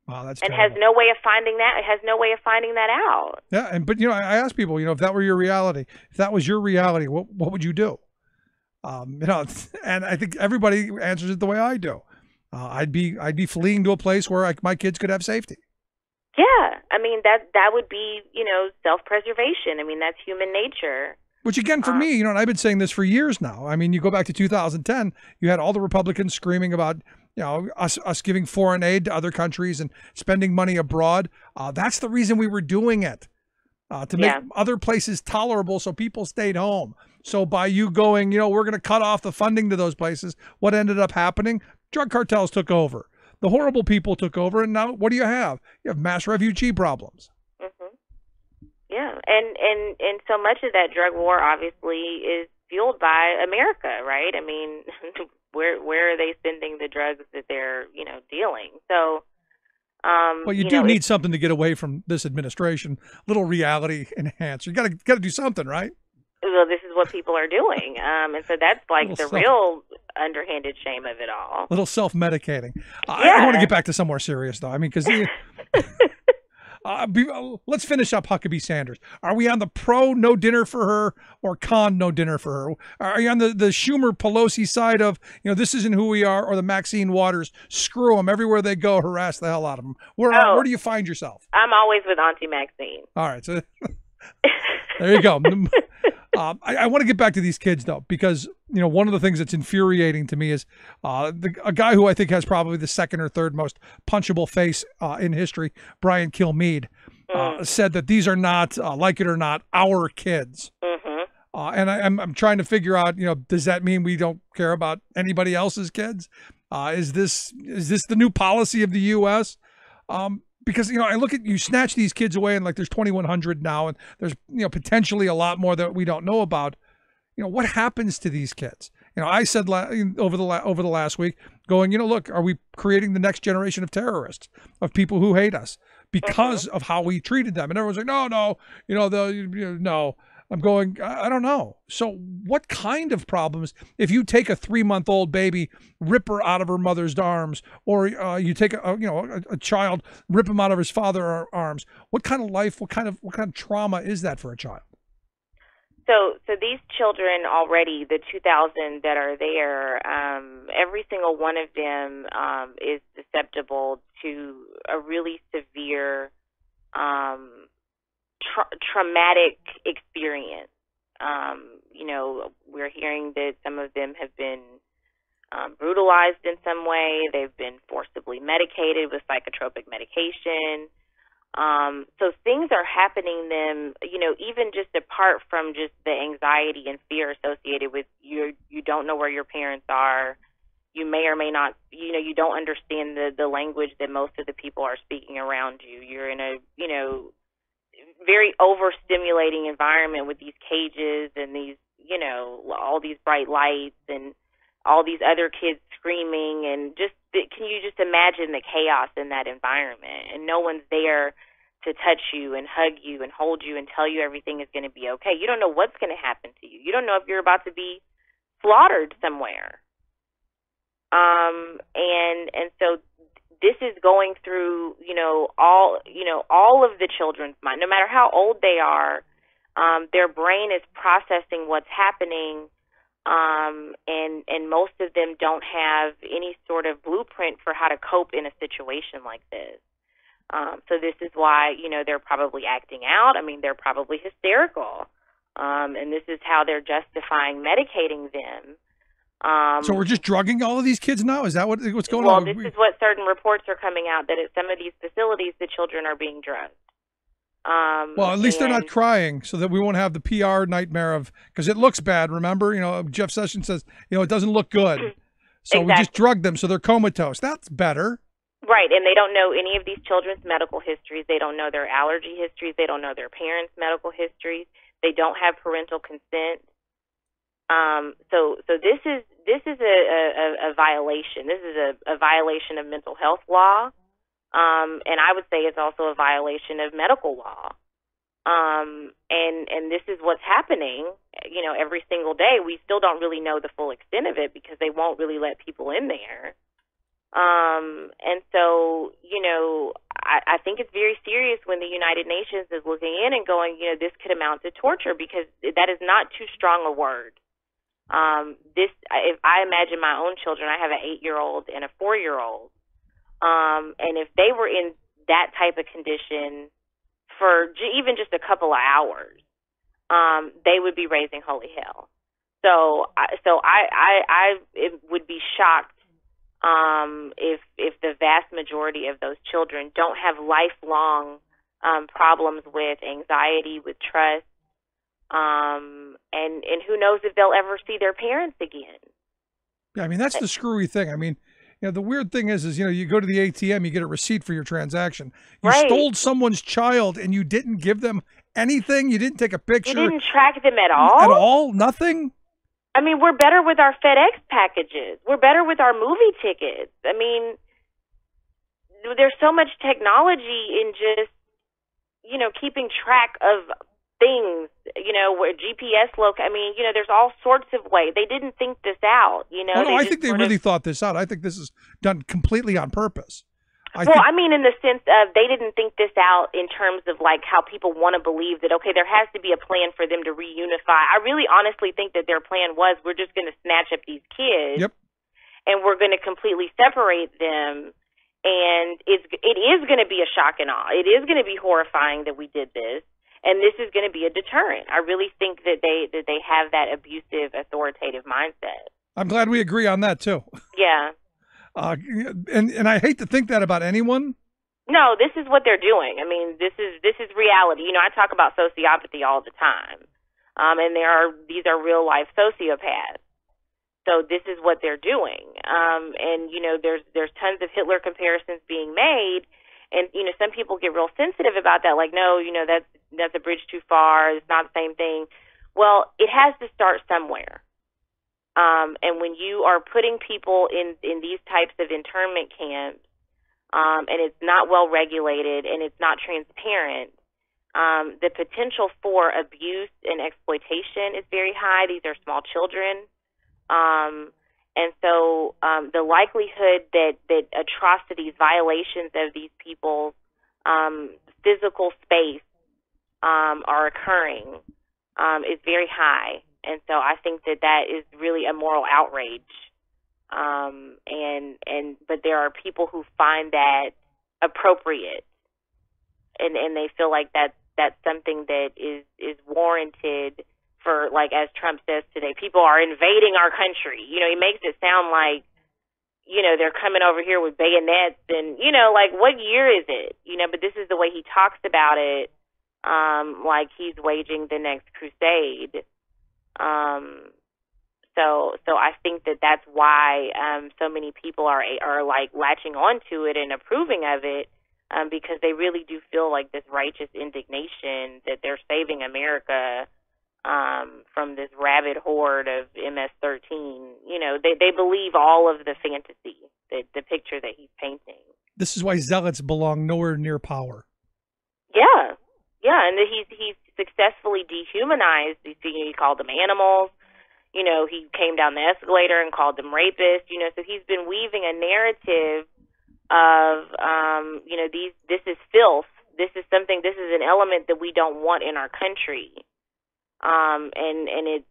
Speaker 6: Wow, that's
Speaker 12: and
Speaker 6: terrible.
Speaker 12: Has no way of finding that. It has no way of finding that out.
Speaker 6: Yeah, but I ask people, if that were your reality, if that was your reality, what would you do? And I think everybody answers it the way I do. I'd be fleeing to a place where my kids could have safety.
Speaker 12: Yeah, I mean that would be self-preservation. I mean that's human nature.
Speaker 6: Which again, for me, and I've been saying this for years now. I mean, you go back to 2010, you had all the Republicans screaming about us giving foreign aid to other countries and spending money abroad. That's the reason we were doing it, to make other places tolerable, so people stayed home. So by you going, we're going to cut off the funding to those places, what ended up happening? Drug cartels took over. The horrible people took over, and now what do you have? You have mass refugee problems.
Speaker 12: Mm-hmm. Yeah, and so much of that drug war obviously is fueled by America, right? I mean, where are they sending the drugs that they're dealing? So,
Speaker 6: well, you do need something to get away from this administration. Little reality enhancer. You got to do something, right?
Speaker 12: Well, this is what people are doing, and so that's like the real underhanded shame of it all.
Speaker 6: Little self-medicating. I want to get back to somewhere serious, though. I mean, because let's finish up Huckabee Sanders. Are we on the pro no dinner for her or con no dinner for her? Are you on the Schumer Pelosi side of this isn't who we are, or the Maxine Waters screw them everywhere they go, harass the hell out of them? Where do you find yourself?
Speaker 12: I'm always with Auntie Maxine.
Speaker 6: All right, so there you go. I want to get back to these kids, though, because, one of the things that's infuriating to me is a guy who I think has probably the second or third most punchable face in history, Brian Kilmeade, said that these are not, like it or not, our kids. Mm-hmm. And I'm trying to figure out, does that mean we don't care about anybody else's kids? Is this the new policy of the U.S.? Because, I look at, you snatch these kids away and there's 2,100 now, and there's, potentially a lot more that we don't know about. What happens to these kids? I said over the last week going, look, are we creating the next generation of terrorists, of people who hate us because of how we treated them? And everyone's like, no, no. I'm going, I don't know. So what kind of problems, if you take a 3-month-old baby, rip her out of her mother's arms, or you take a child, rip him out of his father's arms, what kind of life, what kind of trauma is that for a child?
Speaker 12: So these children already, the 2,000 that are there, every single one of them is susceptible to a really severe traumatic experience. We're hearing that some of them have been brutalized in some way. They've been forcibly medicated with psychotropic medication. So things are happening them, even just apart from just the anxiety and fear associated with you don't know where your parents are. You may or may not, you don't understand the language that most of the people are speaking around you. You're in a, very overstimulating environment with these cages and these, all these bright lights and all these other kids screaming, and can you just imagine the chaos in that environment? And no one's there to touch you and hug you and hold you and tell you everything is going to be okay. You don't know what's going to happen to you. You don't know if you're about to be slaughtered somewhere. And so this is going through, all of the children's mind, no matter how old they are, their brain is processing what's happening. And most of them don't have any sort of blueprint for how to cope in a situation like this. So this is why, they're probably acting out. I mean, they're probably hysterical. And this is how they're justifying medicating them.
Speaker 6: So we're just drugging all of these kids now? Is that what's going
Speaker 12: on?
Speaker 6: on?
Speaker 12: Well, this is what certain reports are coming out, that at some of these facilities, the children are being drugged.
Speaker 6: Well, at least they're not crying, so that we won't have the PR nightmare of, because it looks bad, remember? Jeff Sessions says, it doesn't look good. So we just drug them, so they're comatose. That's better.
Speaker 12: Right, and they don't know any of these children's medical histories. They don't know their allergy histories. They don't know their parents' medical histories. They don't have parental consent. So this is a violation. This is a violation of mental health law, and I would say it's also a violation of medical law. And this is what's happening, every single day. We still don't really know the full extent of it because they won't really let people in there. And so, I think it's very serious when the United Nations is looking in and going, this could amount to torture, because that is not too strong a word. If I imagine my own children, I have an 8-year-old and a 4-year-old, and if they were in that type of condition for even just a couple of hours, they would be raising holy hell. So I would be shocked if the vast majority of those children don't have lifelong problems with anxiety, with trust, and who knows if they'll ever see their parents again.
Speaker 6: Yeah, I mean, that's the screwy thing. I mean, the weird thing is, you go to the ATM, you get a receipt for your transaction. You stole someone's child and you didn't give them anything. You didn't take a picture.
Speaker 12: You didn't track them at all?
Speaker 6: At all? Nothing?
Speaker 12: I mean, we're better with our FedEx packages. We're better with our movie tickets. I mean, there's so much technology in just, keeping track of things, where GPS I mean, there's all sorts of ways. They didn't think this out,
Speaker 6: I think they really thought this out. I think this is done completely on purpose.
Speaker 12: I mean, in the sense of they didn't think this out in terms of like how people want to believe that, okay, there has to be a plan for them to reunify. I really honestly think that their plan was, we're just going to snatch up these kids and we're going to completely separate them. And it is going to be a shock and awe. It is going to be horrifying that we did this. And this is going to be a deterrent. I really think that they have that abusive, authoritative mindset.
Speaker 6: I'm glad we agree on that too.
Speaker 12: Yeah.
Speaker 6: And I hate to think that about anyone.
Speaker 12: No, this is what they're doing. I mean, this is reality. I talk about sociopathy all the time, and these are real life sociopaths. So this is what they're doing. And there's tons of Hitler comparisons being made, and some people get real sensitive about that. Like, no, that's a bridge too far. It's not the same thing. Well, it has to start somewhere. And when you are putting people in these types of internment camps, and it's not well regulated and it's not transparent, the potential for abuse and exploitation is very high. These are small children. And so the likelihood that atrocities, violations of these people's physical space are occurring is very high. And so I think that is really a moral outrage. But there are people who find that appropriate, and they feel like that's something that is warranted for, like, as Trump says today, people are invading our country. He makes it sound like, they're coming over here with bayonets and, like, what year is it? But this is the way he talks about it, like he's waging the next crusade. So I think that's why so many people are like latching onto it and approving of it, because they really do feel like this righteous indignation that they're saving America from this rabid horde of MS-13. They believe all of the fantasy, the picture that he's painting.
Speaker 6: This is why zealots belong nowhere near power.
Speaker 12: Yeah, and he's successfully dehumanized these people. He called them animals. He came down the escalator and called them rapists. So he's been weaving a narrative of, this is filth. This is an element that we don't want in our country. And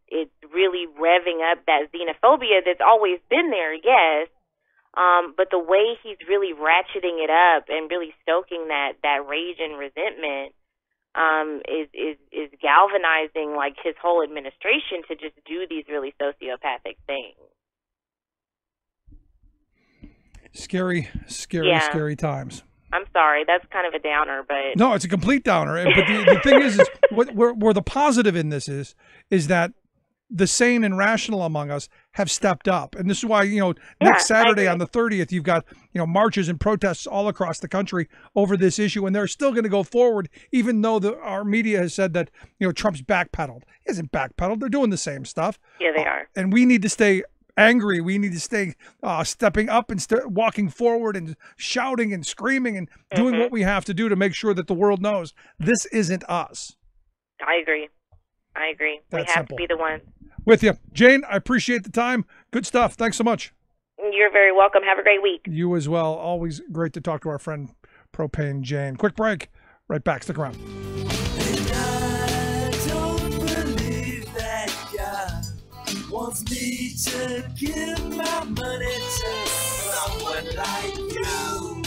Speaker 12: it's really revving up that xenophobia that's always been there, yes. But the way he's really ratcheting it up and really stoking that rage and resentment, is galvanizing like his whole administration to just do these really sociopathic things.
Speaker 6: Scary scary times.
Speaker 12: I'm sorry, that's kind of a downer, but
Speaker 6: no, it's a complete downer. But the thing is where the positive in this is that the sane and rational among us have stepped up. And this is why, next Saturday on the 30th, you've got, marches and protests all across the country over this issue. And they're still going to go forward, even though our media has said that, Trump's backpedaled. He hasn't backpedaled. They're doing the same stuff.
Speaker 12: Yeah, they are.
Speaker 6: And we need to stay angry. We need to stay stepping up and walking forward and shouting and screaming and doing what we have to do to make sure that the world knows this isn't us.
Speaker 12: I agree. We have to be the ones.
Speaker 6: With you. Jane, I appreciate the time. Good stuff. Thanks so much.
Speaker 12: You're very welcome. Have a great week.
Speaker 6: You as well. Always great to talk to our friend Propane Jane. Quick break. Right back. Stick around.
Speaker 7: And I don't believe that God wants like you.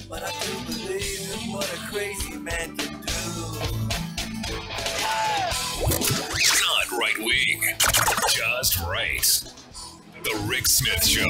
Speaker 7: But I do believe in what a crazy man can do.
Speaker 5: Not right wing, just right. The Rick Smith Show.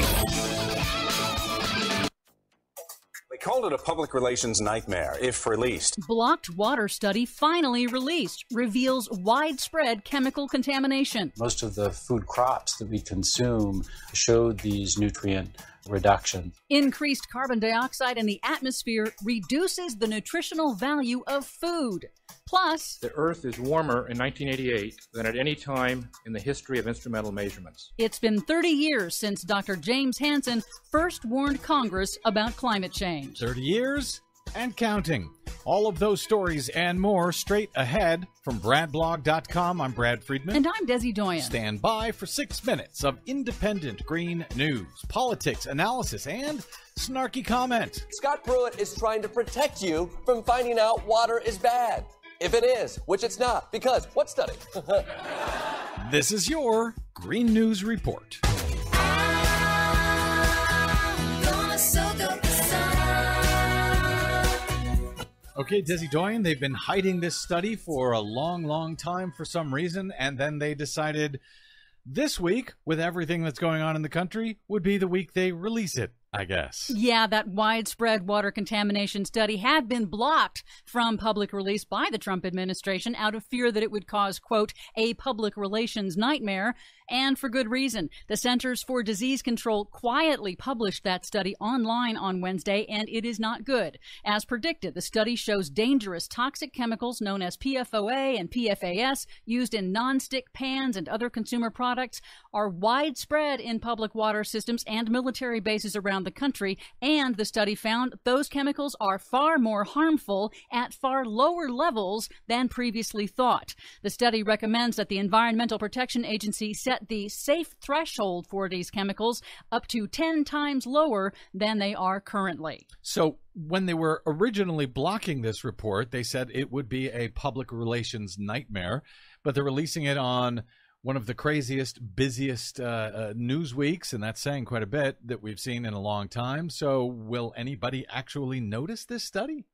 Speaker 13: They called it a public relations nightmare if released.
Speaker 14: Blocked water study finally released reveals widespread chemical contamination.
Speaker 15: Most of the food crops that we consume showed these nutrient reductions.
Speaker 14: Increased carbon dioxide in the atmosphere reduces the nutritional value of food. Plus,
Speaker 16: the Earth is warmer in 1988 than at any time in the history of instrumental measurements.
Speaker 14: It's been 30 years since Dr. James Hansen first warned Congress about climate change.
Speaker 17: 30 years and counting. All of those stories and more straight ahead from BradBlog.com. I'm Brad Friedman.
Speaker 14: And I'm Desi Doyen.
Speaker 17: Stand by for 6 minutes of independent green news, politics, analysis, and snarky comment.
Speaker 18: Scott Pruitt is trying to protect you from finding out water is bad. If it is, which it's not. Because what study?
Speaker 17: This is your Green News Report. Okay, Desi Doyen, they've been hiding this study for a long, long time for some reason, and then they decided this week, with everything that's going on in the country, would be the week they release it, I guess.
Speaker 14: Yeah, that widespread water contamination study had been blocked from public release by the Trump administration out of fear that it would cause, quote, a public relations nightmare. And for good reason. The Centers for Disease Control quietly published that study online on Wednesday, and it is not good. As predicted, the study shows dangerous toxic chemicals known as PFOA and PFAS used in nonstick pans and other consumer products are widespread in public water systems and military bases around the country, and the study found those chemicals are far more harmful at far lower levels than previously thought. The study recommends that the Environmental Protection Agency set the safe threshold for these chemicals up to 10 times lower than they are currently.
Speaker 17: So when they were originally blocking this report, they said it would be a public relations nightmare, but they're releasing it on one of the craziest, busiest news weeks, and that's saying quite a bit, that we've seen in a long time. So will anybody actually notice this study?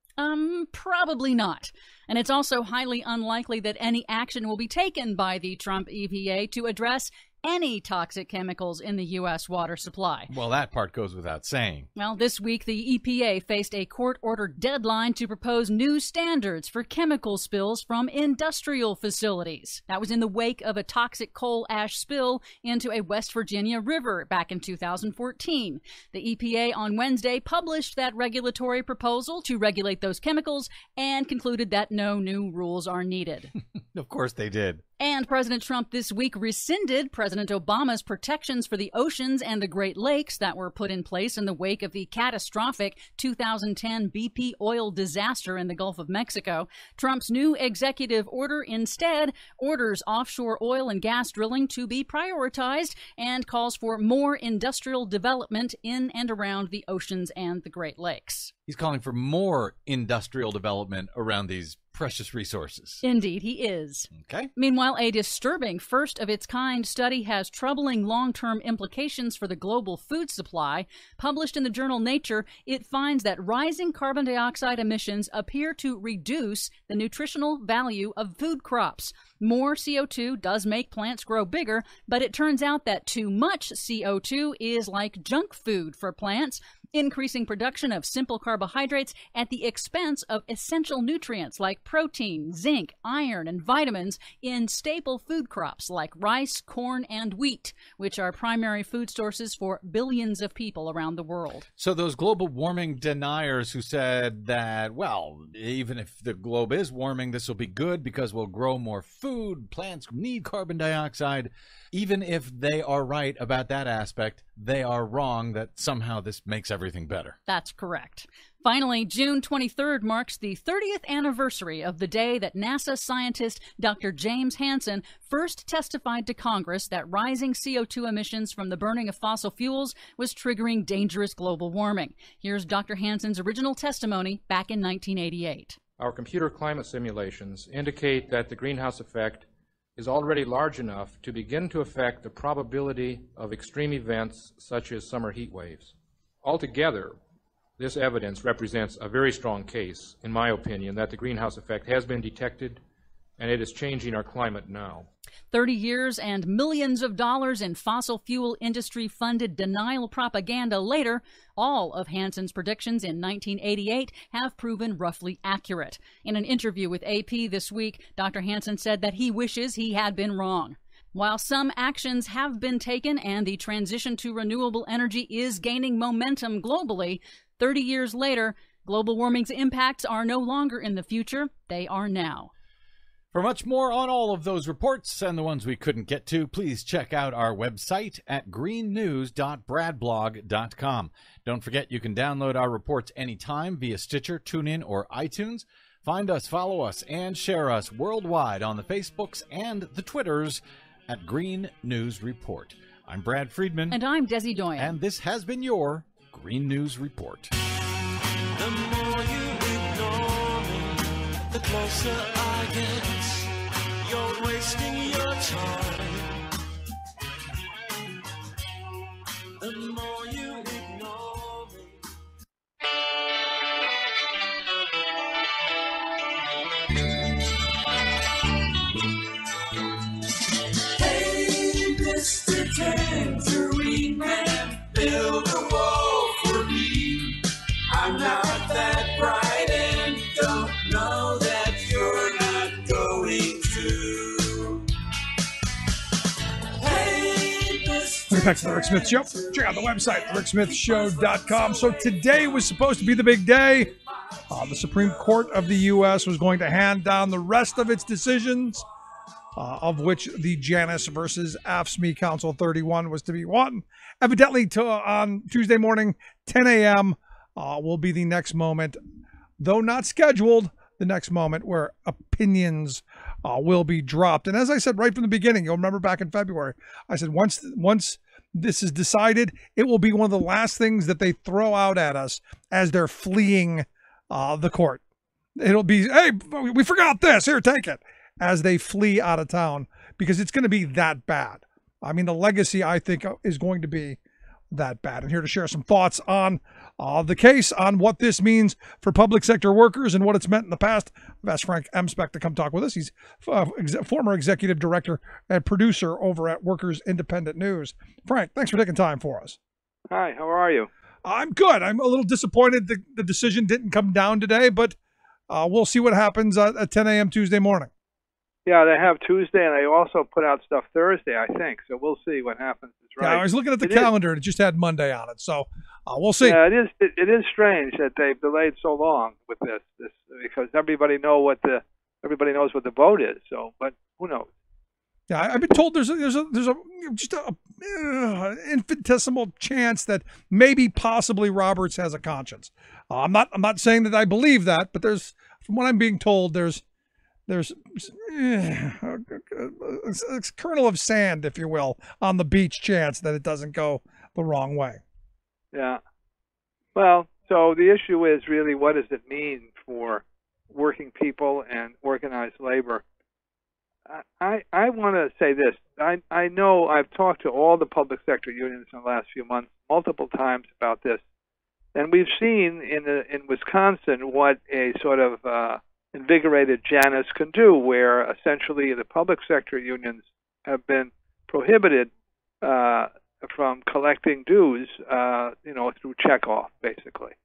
Speaker 14: Probably not. And it's also highly unlikely that any action will be taken by the Trump EPA to address any toxic chemicals in the U.S. water supply.
Speaker 17: Well, that part goes without saying.
Speaker 14: Well, this week, the EPA faced a court-ordered deadline to propose new standards for chemical spills from industrial facilities. That was in the wake of a toxic coal ash spill into a West Virginia river back in 2014. The EPA on Wednesday published that regulatory proposal to regulate those chemicals and concluded that no new rules are needed.
Speaker 17: Of course they did.
Speaker 14: And President Trump this week rescinded President Obama's protections for the oceans and the Great Lakes that were put in place in the wake of the catastrophic 2010 BP oil disaster in the Gulf of Mexico. Trump's new executive order instead orders offshore oil and gas drilling to be prioritized and calls for more industrial development in and around the oceans and the Great Lakes.
Speaker 17: He's calling for more industrial development around these precious resources.
Speaker 14: Indeed, he is.
Speaker 17: Okay.
Speaker 14: Meanwhile, a disturbing first-of-its-kind study has troubling long-term implications for the global food supply. Published in the journal Nature, it finds that rising carbon dioxide emissions appear to reduce the nutritional value of food crops. More CO2 does make plants grow bigger, but it turns out that too much CO2 is like junk food for plants, increasing production of simple carbohydrates at the expense of essential nutrients like protein, zinc, iron, and vitamins in staple food crops like rice, corn, and wheat, which are primary food sources for billions of people around the world.
Speaker 17: So those global warming deniers who said that, well, even if the globe is warming, this will be good because we'll grow more food, plants need carbon dioxide, even if they are right about that aspect, they are wrong that somehow this makes everything better.
Speaker 14: That's correct. Finally, June 23rd marks the 30th anniversary of the day that NASA scientist Dr. James Hansen first testified to Congress that rising CO2 emissions from the burning of fossil fuels was triggering dangerous global warming. Here's Dr. Hansen's original testimony back in 1988.
Speaker 16: Our computer climate simulations indicate that the greenhouse effect is already large enough to begin to affect the probability of extreme events such as summer heat waves. Altogether, this evidence represents a very strong case, in my opinion, that the greenhouse effect has been detected and it is changing our climate now.
Speaker 14: 30 years and millions of dollars in fossil fuel industry-funded denial propaganda later, all of Hansen's predictions in 1988 have proven roughly accurate. In an interview with AP this week, Dr. Hansen said that he wishes he had been wrong. While some actions have been taken and the transition to renewable energy is gaining momentum globally, 30 years later, global warming's impacts are no longer in the future, they are now.
Speaker 17: For much more on all of those reports and the ones we couldn't get to, please check out our website at greennews.bradblog.com. Don't forget you can download our reports anytime via Stitcher, TuneIn, or iTunes. Find us, follow us, and share us worldwide on the Facebooks and the Twitters at Green News Report. I'm Brad Friedman.
Speaker 14: And I'm Desi Doyen.
Speaker 17: And this has been your Green News Report.
Speaker 7: The more you ignore me, the closer I get. You're wasting your time. The more you ignore me. Hey, Mr. Tangerine Man, build a wall for me. I'm not that bright and don't know that you're not going to. Hey,
Speaker 6: Welcome back to the Rick Smith Show. Check out the website, ricksmithshow.com. So today was supposed to be the big day. The Supreme Court of the U.S. was going to hand down the rest of its decisions, of which the Janus versus AFSCME Council 31 was to be one. Evidently, on Tuesday morning, 10 a.m., will be the next moment, though not scheduled, the next moment where opinions will be dropped. And as I said right from the beginning, you'll remember back in February, I said once this is decided, it will be one of the last things that they throw out at us as they're fleeing the court. It'll be, hey, we forgot this, here, take it, as they flee out of town, because it's going to be that bad. I mean, the legacy, I think, is going to be that bad. And here to share some thoughts on the case, on what this means for public sector workers and what it's meant in the past, I've asked Frank Emspeck to come talk with us. He's former executive director and producer over at Workers Independent News. Frank, thanks for taking time for us.
Speaker 19: Hi, how are you?
Speaker 6: I'm good. I'm a little disappointed the decision didn't come down today, but we'll see what happens at 10 a.m. Tuesday morning.
Speaker 19: Yeah, they have Tuesday, and they also put out stuff Thursday, I think. So we'll see what happens. It's right.
Speaker 6: Yeah, I was looking at the calendar, and it just had Monday on it. So we'll see.
Speaker 19: Yeah, it is strange that they've delayed so long with this because everybody knows what the vote is. So, but who knows?
Speaker 6: Yeah, I've been told there's a just a infinitesimal chance that maybe possibly Roberts has a conscience. I'm not saying that I believe that, but from what I'm being told, there's a kernel of sand, if you will, on the beach chance that it doesn't go the wrong way.
Speaker 19: Yeah. Well, so the issue is really what does it mean for working people and organized labor? I want to say this. I know I've talked to all the public sector unions in the last few months multiple times about this, and we've seen in Wisconsin what a sort of invigorated Janus can do, where essentially the public sector unions have been prohibited from collecting dues, through checkoff, basically.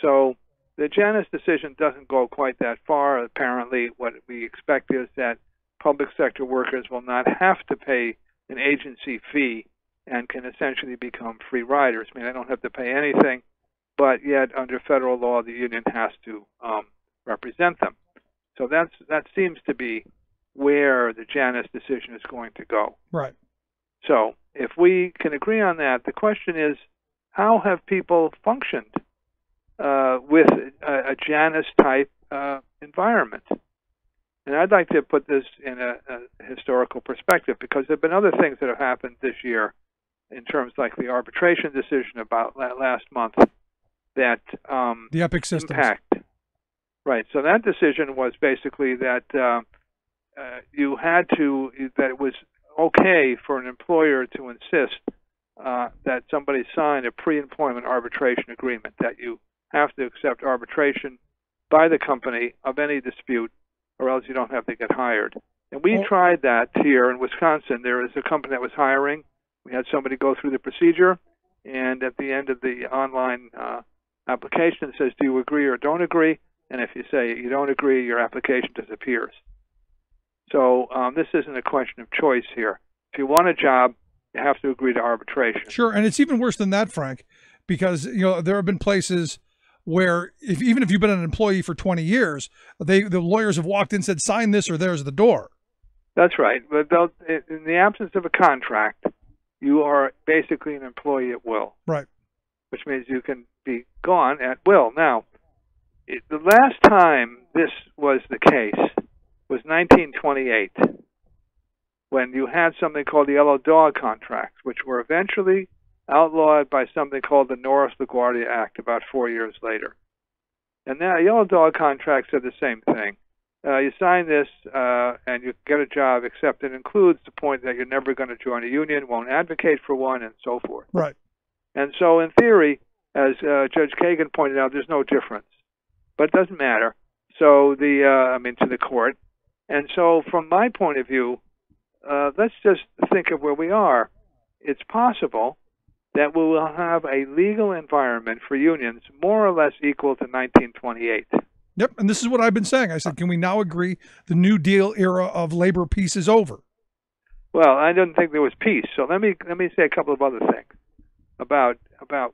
Speaker 19: So the Janus decision doesn't go quite that far. Apparently, what we expect is that public sector workers will not have to pay an agency fee and can essentially become free riders. I mean, they don't have to pay anything, but yet under federal law, the union has to represent them. So that seems to be where the Janus decision is going to go.
Speaker 6: Right.
Speaker 19: So if we can agree on that, the question is, how have people functioned with a Janus-type environment? And I'd like to put this in a historical perspective, because there have been other things that have happened this year in terms like the arbitration decision about last month that
Speaker 6: the Epic Systems
Speaker 19: impact. Right. So that decision was basically that you had to, that it was okay for an employer to insist that somebody sign a pre-employment arbitration agreement, that you have to accept arbitration by the company of any dispute, or else you don't have to get hired. And we tried that here in Wisconsin. There was a company that was hiring. We had somebody go through the procedure, and at the end of the online application, it says, do you agree or don't agree? And if you say you don't agree, your application disappears. So this isn't a question of choice here. If you want a job, you have to agree to arbitration.
Speaker 6: Sure, and it's even worse than that, Frank, because there have been places where even if you've been an employee for 20 years, the lawyers have walked in and said, sign this or there's the door.
Speaker 19: That's right. But in the absence of a contract, you are basically an employee at will.
Speaker 6: Right.
Speaker 19: Which means you can be gone at will. Now, the last time this was the case was 1928, when you had something called the Yellow Dog contracts, which were eventually outlawed by something called the Norris-LaGuardia Act about 4 years later. And that Yellow Dog contract said the same thing. You sign this and you get a job, except it includes the point that you're never going to join a union, won't advocate for one, and so forth.
Speaker 6: Right.
Speaker 19: And so in theory, as Judge Kagan pointed out, there's no difference. But it doesn't matter. So to the court. And so from my point of view, let's just think of where we are. It's possible that we will have a legal environment for unions more or less equal to 1928.
Speaker 6: Yep, and this is what I've been saying. I said, can we now agree the New Deal era of labor peace is over?
Speaker 19: Well, I didn't think there was peace. So let me say a couple of other things about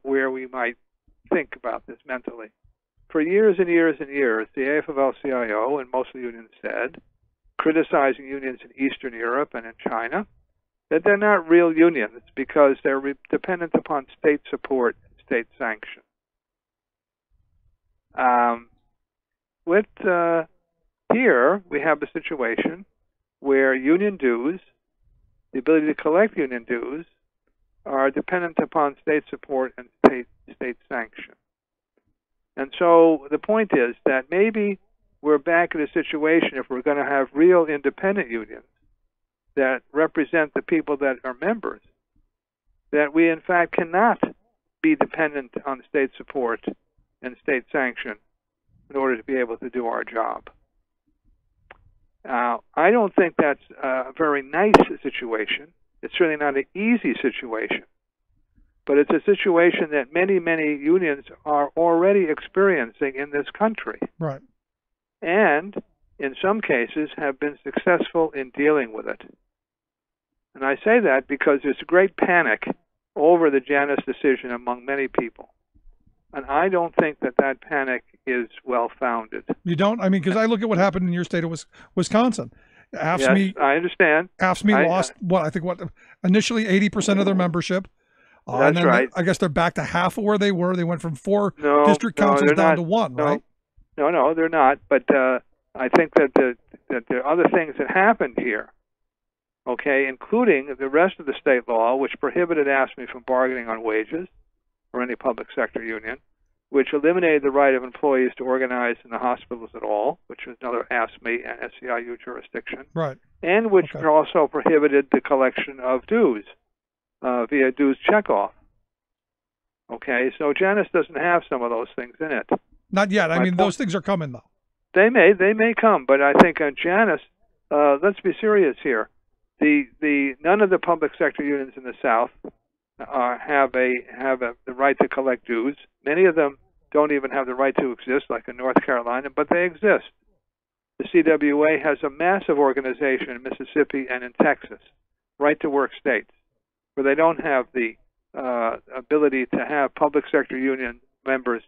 Speaker 19: where we might think about this mentally. For years and years and years, the AFL-CIO and most of the unions said, criticizing unions in Eastern Europe and in China, that they're not real unions because they're dependent upon state support and state sanction. Here, we have a situation where union dues, the ability to collect union dues, are dependent upon state support and state sanction. And so the point is that maybe we're back in a situation, if we're going to have real independent unions that represent the people that are members, that we in fact cannot be dependent on state support and state sanction in order to be able to do our job. I don't think that's a very nice situation. It's certainly not an easy situation. But it's a situation that many, many unions are already experiencing in this country.
Speaker 6: Right.
Speaker 19: And in some cases have been successful in dealing with it. And I say that because there's a great panic over the Janus decision among many people. And I don't think that panic is well-founded.
Speaker 6: You don't? I mean, because I look at what happened in your state of Wisconsin.
Speaker 19: Yes, I understand.
Speaker 6: AFSCME lost, initially 80% of their membership.
Speaker 19: That's
Speaker 6: and then
Speaker 19: right.
Speaker 6: I guess they're back to half of where they were. They went from 4 district councils down to 1, right?
Speaker 19: No, they're not. But I think that there are other things that happened here, okay, including the rest of the state law, which prohibited AFSCME from bargaining on wages or any public sector union, which eliminated the right of employees to organize in the hospitals at all, which was another AFSCME and SEIU jurisdiction,
Speaker 6: right,
Speaker 19: and which also prohibited the collection of dues via dues checkoff. Okay, so Janus doesn't have some of those things in it.
Speaker 6: Not yet. I mean, those things are coming, though.
Speaker 19: They may come, but I think on Janus, let's be serious here. None of the public sector unions in the South have the right to collect dues. Many of them don't even have the right to exist, like in North Carolina, but they exist. The CWA has a massive organization in Mississippi and in Texas, right-to-work states, where they don't have the ability to have public sector union members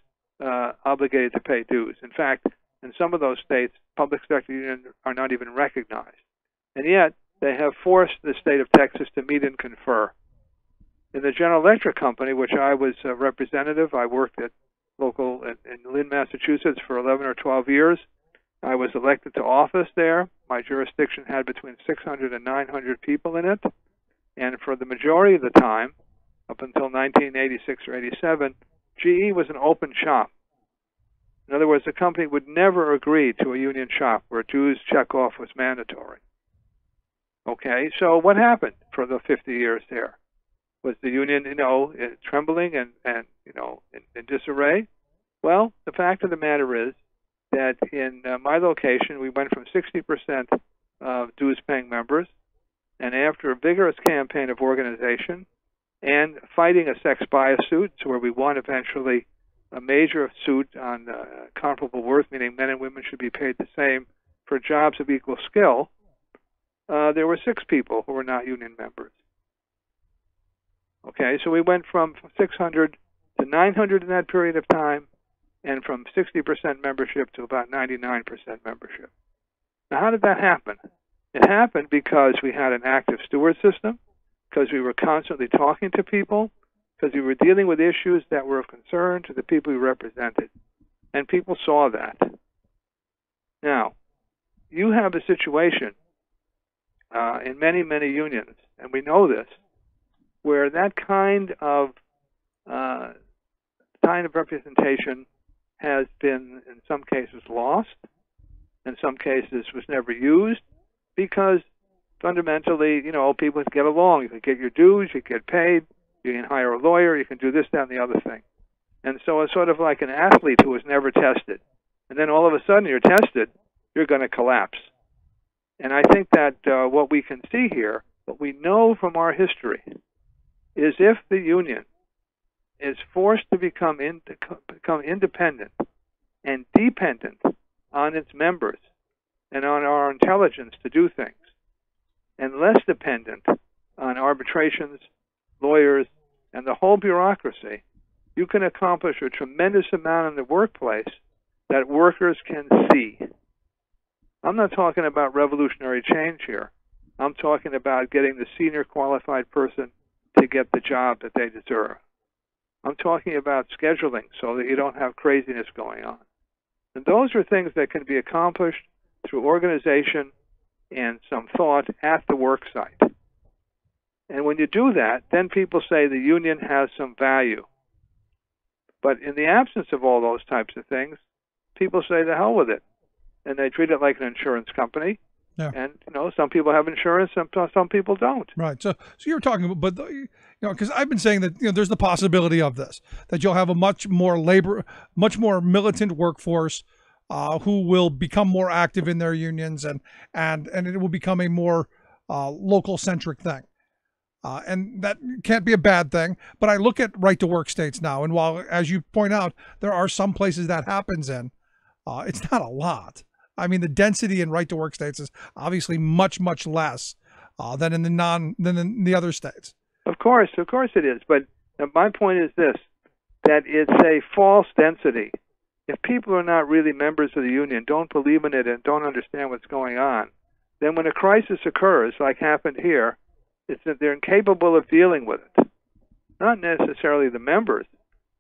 Speaker 19: obligated to pay dues. In fact, in some of those states, public sector unions are not even recognized. And yet, they have forced the state of Texas to meet and confer. In the General Electric Company, which I was a representative, I worked at local in Lynn, Massachusetts for 11 or 12 years. I was elected to office there. My jurisdiction had between 600 and 900 people in it. And for the majority of the time, up until 1986 or 87, GE was an open shop. In other words, the company would never agree to a union shop where Dues checkoff was mandatory. Okay, so what happened for the 50 years there? Was the union, trembling and in disarray? Well, the fact of the matter is that in my location, we went from 60% of dues-paying members, and after a vigorous campaign of organization and fighting a sex bias suit, where we won eventually a major suit on comparable worth, meaning men and women should be paid the same for jobs of equal skill, there were 6 people who were not union members. Okay, so we went from 600 to 900 in that period of time, and from 60% membership to about 99% membership. Now, how did that happen? It happened because we had an active steward system, because we were constantly talking to people, because we were dealing with issues that were of concern to the people we represented, and people saw that. Now, you have a situation in many, many unions, and we know this, where that kind of representation has been, in some cases, lost, in some cases was never used, because fundamentally, people get along. You can get your dues, you get paid, you can hire a lawyer, you can do this, that, and the other thing. And so it's sort of like an athlete who was never tested. And then all of a sudden you're tested, you're going to collapse. And I think that what we can see here, what we know from our history, is if the union is forced to become independent and dependent on its members and on our intelligence to do things, and less dependent on arbitrations, lawyers, and the whole bureaucracy, you can accomplish a tremendous amount in the workplace that workers can see. I'm not talking about revolutionary change here. I'm talking about getting the senior qualified person to get the job that they deserve. I'm talking about scheduling so that you don't have craziness going on. And those are things that can be accomplished through organization and some thought at the work site. And when you do that, then people say the union has some value. But in the absence of all those types of things, people say the hell with it. And they treat it like an insurance company.
Speaker 6: Yeah.
Speaker 19: And, some people have insurance, some people don't.
Speaker 6: Right. So you're talking about, but, because I've been saying that, there's the possibility of this, that you'll have a much more militant workforce who will become more active in their unions, and it will become a more local centric thing. And that can't be a bad thing. But I look at right to work states now, and while, as you point out, there are some places that happens in, it's not a lot. I mean, the density in right to work states is obviously much, much less than in the other states.
Speaker 19: Of course it is. But my point is this, that it's a false density. If people are not really members of the union, don't believe in it, and don't understand what's going on, then when a crisis occurs, like happened here, it's that they're incapable of dealing with it. Not necessarily the members,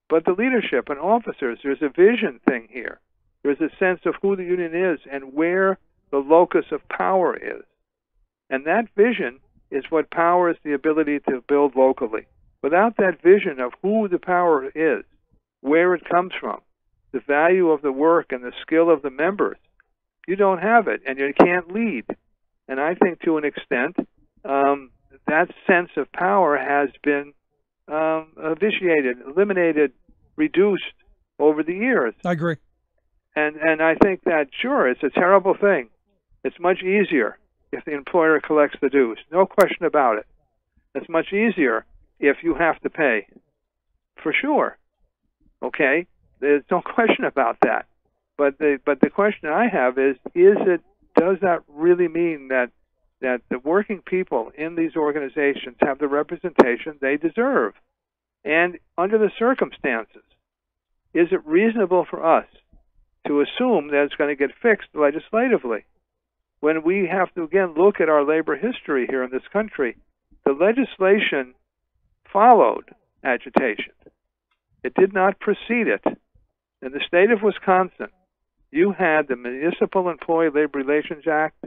Speaker 19: but the leadership and officers. There's a vision thing here. There's a sense of who the union is and where the locus of power is. And that vision is what powers the ability to build locally. Without that vision of who the power is, where it comes from, the value of the work and the skill of the members, you don't have it, and you can't lead. And I think to an extent, that sense of power has been vitiated, eliminated, reduced over the years.
Speaker 6: I agree.
Speaker 19: And I think that, sure, it's a terrible thing. It's much easier if the employer collects the dues. No question about it. It's much easier if you have to pay. For sure. Okay? There's no question about that. But the question I have is does that really mean that the working people in these organizations have the representation they deserve? And under the circumstances, is it reasonable for us to assume that it's going to get fixed legislatively? When we have to, again, look at our labor history here in this country, the legislation followed agitation. It did not precede it. In the state of Wisconsin, you had the Municipal Employee Labor Relations Act,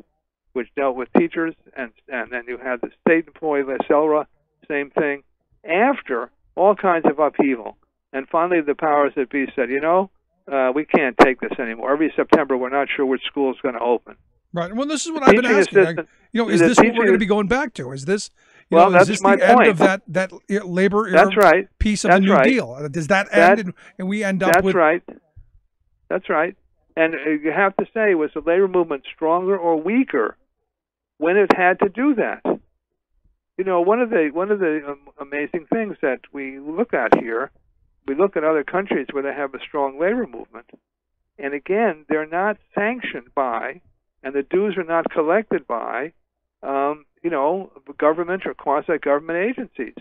Speaker 19: which dealt with teachers, and then you had the State Employee SELRA, same thing, after all kinds of upheaval. And finally, the powers that be said, we can't take this anymore. Every September, we're not sure which school is going to open.
Speaker 6: Right. Well, this is what I've been asking. Is this what we're going to be going back to? Is this, is this the end of that labor piece of the New Deal? Does that end and we end up with...
Speaker 19: That's right. And you have to say, was the labor movement stronger or weaker when it had to do that? One of the amazing things that we look at here, we look at other countries where they have a strong labor movement, and again, they're not sanctioned by, and the dues are not collected by, government or quasi-government agencies.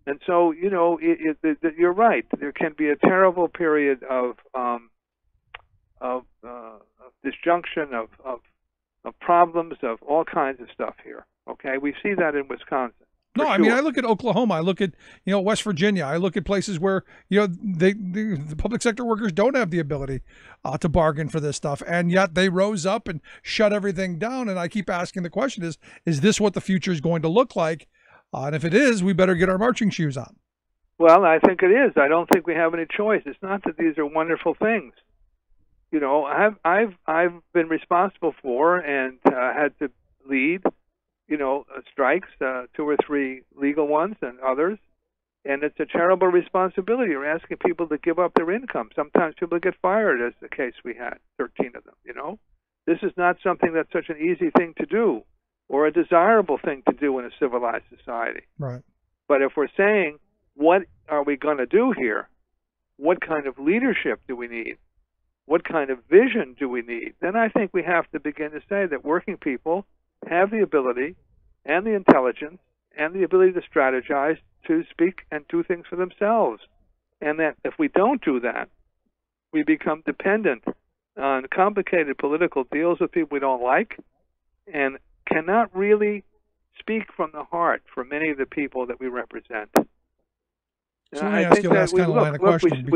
Speaker 19: And so, you're right. There can be a terrible period of disjunction, of problems, of all kinds of stuff here. Okay, we see that in Wisconsin.
Speaker 6: No, I mean, I look at Oklahoma. I look at West Virginia. I look at places where the public sector workers don't have the ability to bargain for this stuff, and yet they rose up and shut everything down. And I keep asking the question: Is this what the future is going to look like? And if it is, we better get our marching shoes on.
Speaker 19: Well, I think it is. I don't think we have any choice. It's not that these are wonderful things. I've been responsible for and had to lead, strikes, 2 or 3 legal ones and others, and it's a terrible responsibility. You're asking people to give up their income. Sometimes people get fired, as the case we had, 13 of them. This is not something that's such an easy thing to do, or a desirable thing to do in a civilized society.
Speaker 6: Right.
Speaker 19: But if we're saying, what are we going to do here? What kind of leadership do we need? What kind of vision do we need? Then I think we have to begin to say that working people have the ability and the intelligence and the ability to strategize, to speak and do things for themselves. And that if we don't do that, we become dependent on complicated political deals with people we don't like, and cannot really speak from the heart for many of the people that we represent.
Speaker 6: So let me ask you a last kind of line of question,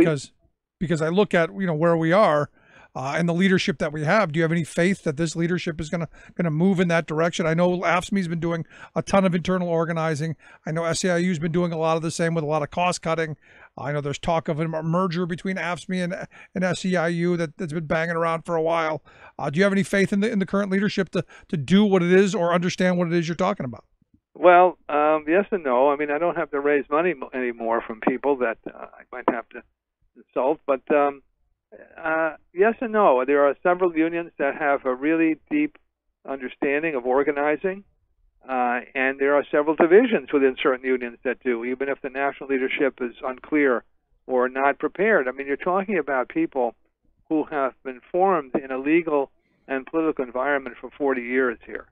Speaker 6: because I look at where we are and the leadership that we have. Do you have any faith that this leadership is going to move in that direction? I know AFSCME's been doing a ton of internal organizing. I know SEIU's been doing a lot of the same with a lot of cost cutting. I know there's talk of a merger between AFSCME and SEIU that's been banging around for a while. Do you have any faith in the current leadership to do what it is or understand what it is you're talking about?
Speaker 19: Well, yes and no. I mean, I don't have to raise money anymore from people that I might have to insult, but yes and no. There are several unions that have a really deep understanding of organizing, and there are several divisions within certain unions that do, even if the national leadership is unclear or not prepared. I mean, you're talking about people who have been formed in a legal and political environment for 40 years here,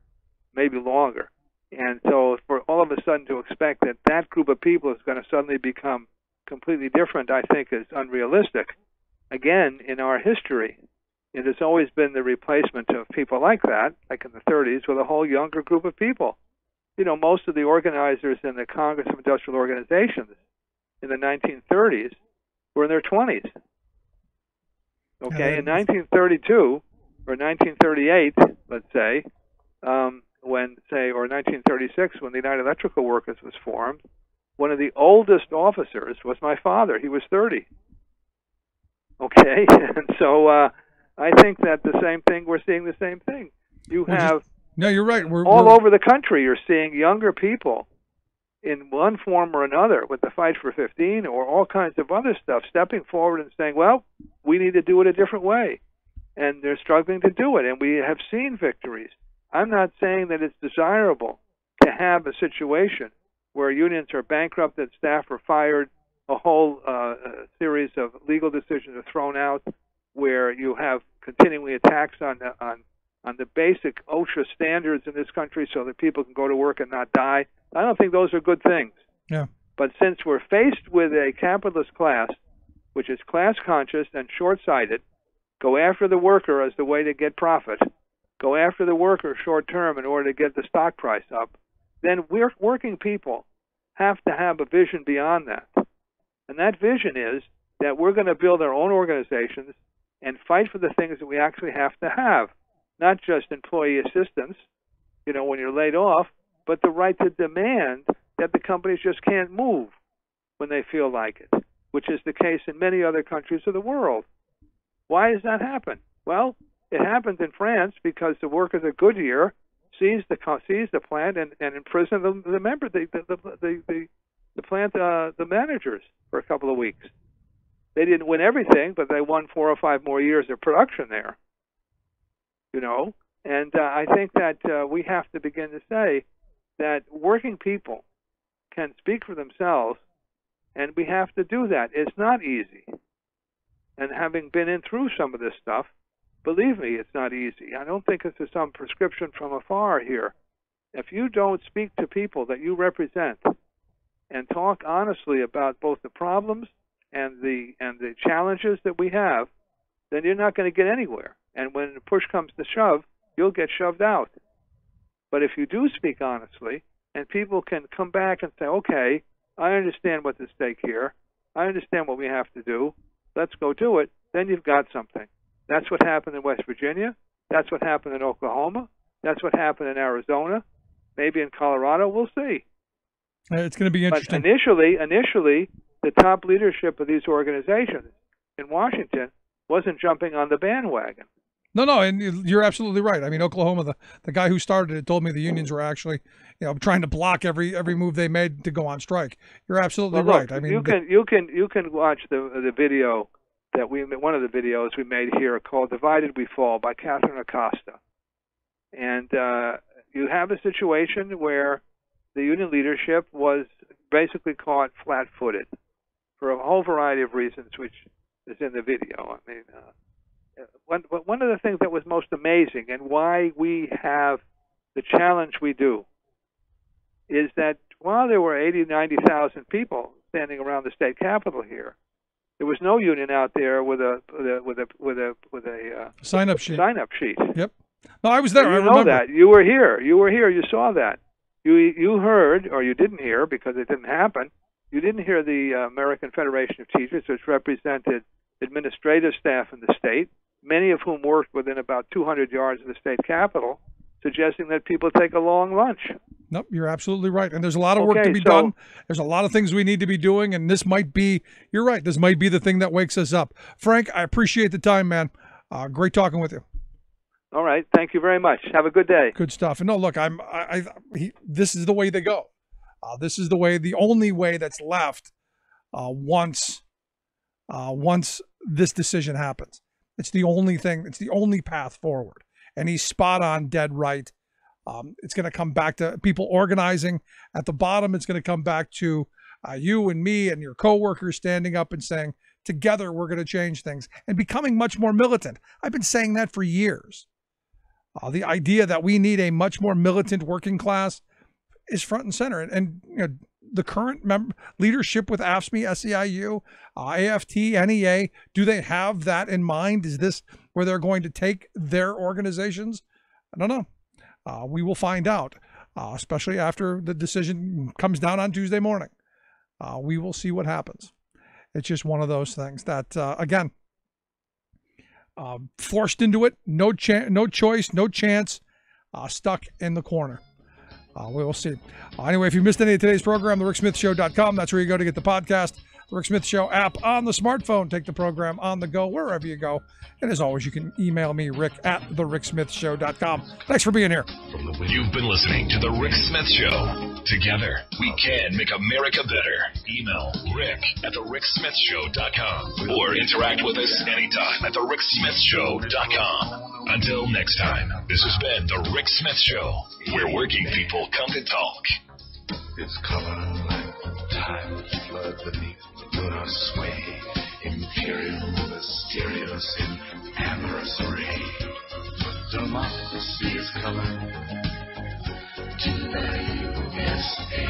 Speaker 19: maybe longer. And so for all of a sudden to expect that that group of people is going to suddenly become completely different, I think is unrealistic. Again, in our history, it has always been the replacement of people like that, like in the 30s, with a whole younger group of people. Most of the organizers in the Congress of Industrial Organizations in the 1930s were in their 20s. Okay, in 1932 or 1938, let's say, or 1936, when the United Electrical Workers was formed, one of the oldest officers was my father. He was 30. Okay, and so I think that we're seeing the same thing.
Speaker 6: No, you're right. We're
Speaker 19: over the country, you're seeing younger people in one form or another with the Fight for 15 or all kinds of other stuff stepping forward and saying, well, we need to do it a different way. And they're struggling to do it, and we have seen victories. I'm not saying that it's desirable to have a situation where unions are bankrupted, staff are fired, a whole series of legal decisions are thrown out, where you have continuing attacks on the basic OSHA standards in this country so that people can go to work and not die. I don't think those are good things.
Speaker 6: Yeah.
Speaker 19: But since we're faced with a capitalist class, which is class conscious and short-sighted, go after the worker as the way to get profit, go after the worker short term in order to get the stock price up, then working people have to have a vision beyond that. And that vision is that we're going to build our own organizations and fight for the things that we actually have to have, not just employee assistance, when you're laid off, but the right to demand that the companies just can't move when they feel like it. which is the case in many other countries of the world. Why does that happen? Well, it happens in France because the workers at Goodyear seized the plant and imprisoned the managers for a couple of weeks. They didn't win everything, but they won 4 or 5 more years of production there. And I think that we have to begin to say that working people can speak for themselves, and we have to do that. It's not easy. And having been in through some of this stuff, believe me, it's not easy. I don't think this is some prescription from afar here. If you don't speak to people that you represent and talk honestly about both the problems and the challenges that we have, then you're not going to get anywhere. And when the push comes to shove, you'll get shoved out. But if you do speak honestly, and people can come back and say, okay, I understand what's at stake here. I understand what we have to do. Let's go do it. Then you've got something. That's what happened in West Virginia. That's what happened in Oklahoma. That's what happened in Arizona. Maybe in Colorado. We'll see.
Speaker 6: It's going to be interesting.
Speaker 19: But initially, the top leadership of these organizations in Washington wasn't jumping on the bandwagon.
Speaker 6: No, and you're absolutely right. I mean, Oklahoma, the guy who started it told me the unions were actually, trying to block every move they made to go on strike. You're absolutely right.
Speaker 19: Look,
Speaker 6: I mean,
Speaker 19: you can watch the video that one of the videos we made here called "Divided We Fall" by Catherine Acosta, and you have a situation where the union leadership was basically caught flat-footed for a whole variety of reasons, which is in the video. I mean. One of the things that was most amazing and why we have the challenge we do is that while there were 80,000, 90,000 people standing around the state capitol here, there was no union out there with a
Speaker 6: sign-up sheet. Yep. No, I was there.
Speaker 19: I
Speaker 6: remember.
Speaker 19: know that. You were here. You saw that. You heard, or you didn't hear because it didn't happen. You didn't hear the American Federation of Teachers, which represented administrative staff in the state, many of whom worked within about 200 yards of the state capitol, suggesting that people take a long lunch.
Speaker 6: Nope, you're absolutely right. And there's a lot of work to be done. There's a lot of things we need to be doing, and this might be, you're right, this might be the thing that wakes us up. Frank, I appreciate the time, man. Great talking with you.
Speaker 19: All right. Thank you very much. Have a good day.
Speaker 6: Good stuff. And no, look, this is the way they go. This is the only way that's left once this decision happens. It's the only thing. It's the only path forward. And he's spot on, dead right. It's going to come back to people organizing at the bottom. It's going to come back to you and me and your coworkers standing up and saying, together we're going to change things, and becoming much more militant. I've been saying that for years. The idea that we need a much more militant working class is front and center. And the current leadership with AFSCME, SEIU, AFT, NEA, do they have that in mind? Is this where they're going to take their organizations? I don't know. We will find out, especially after the decision comes down on Tuesday morning. We will see what happens. It's just one of those things that, again, forced into it, no choice, no chance, stuck in the corner. We will see. Anyway, if you missed any of today's program, thericksmithshow.com. That's where you go to get the podcast. The Rick Smith Show app on the smartphone. Take the program on the go, wherever you go. And as always, you can email me, Rick, at thericksmithshow.com. Thanks for being here.
Speaker 5: You've been listening to The Rick Smith Show. Together, we can make America better. Email Rick at thericksmithshow.com or interact with us anytime at thericksmithshow.com. Until next time, this has been The Rick Smith Show, where working people come to talk.
Speaker 20: Its color like tides flood beneath the lunar sway, imperial, mysterious, in amorous array. Democracy is color, T-U-S-A.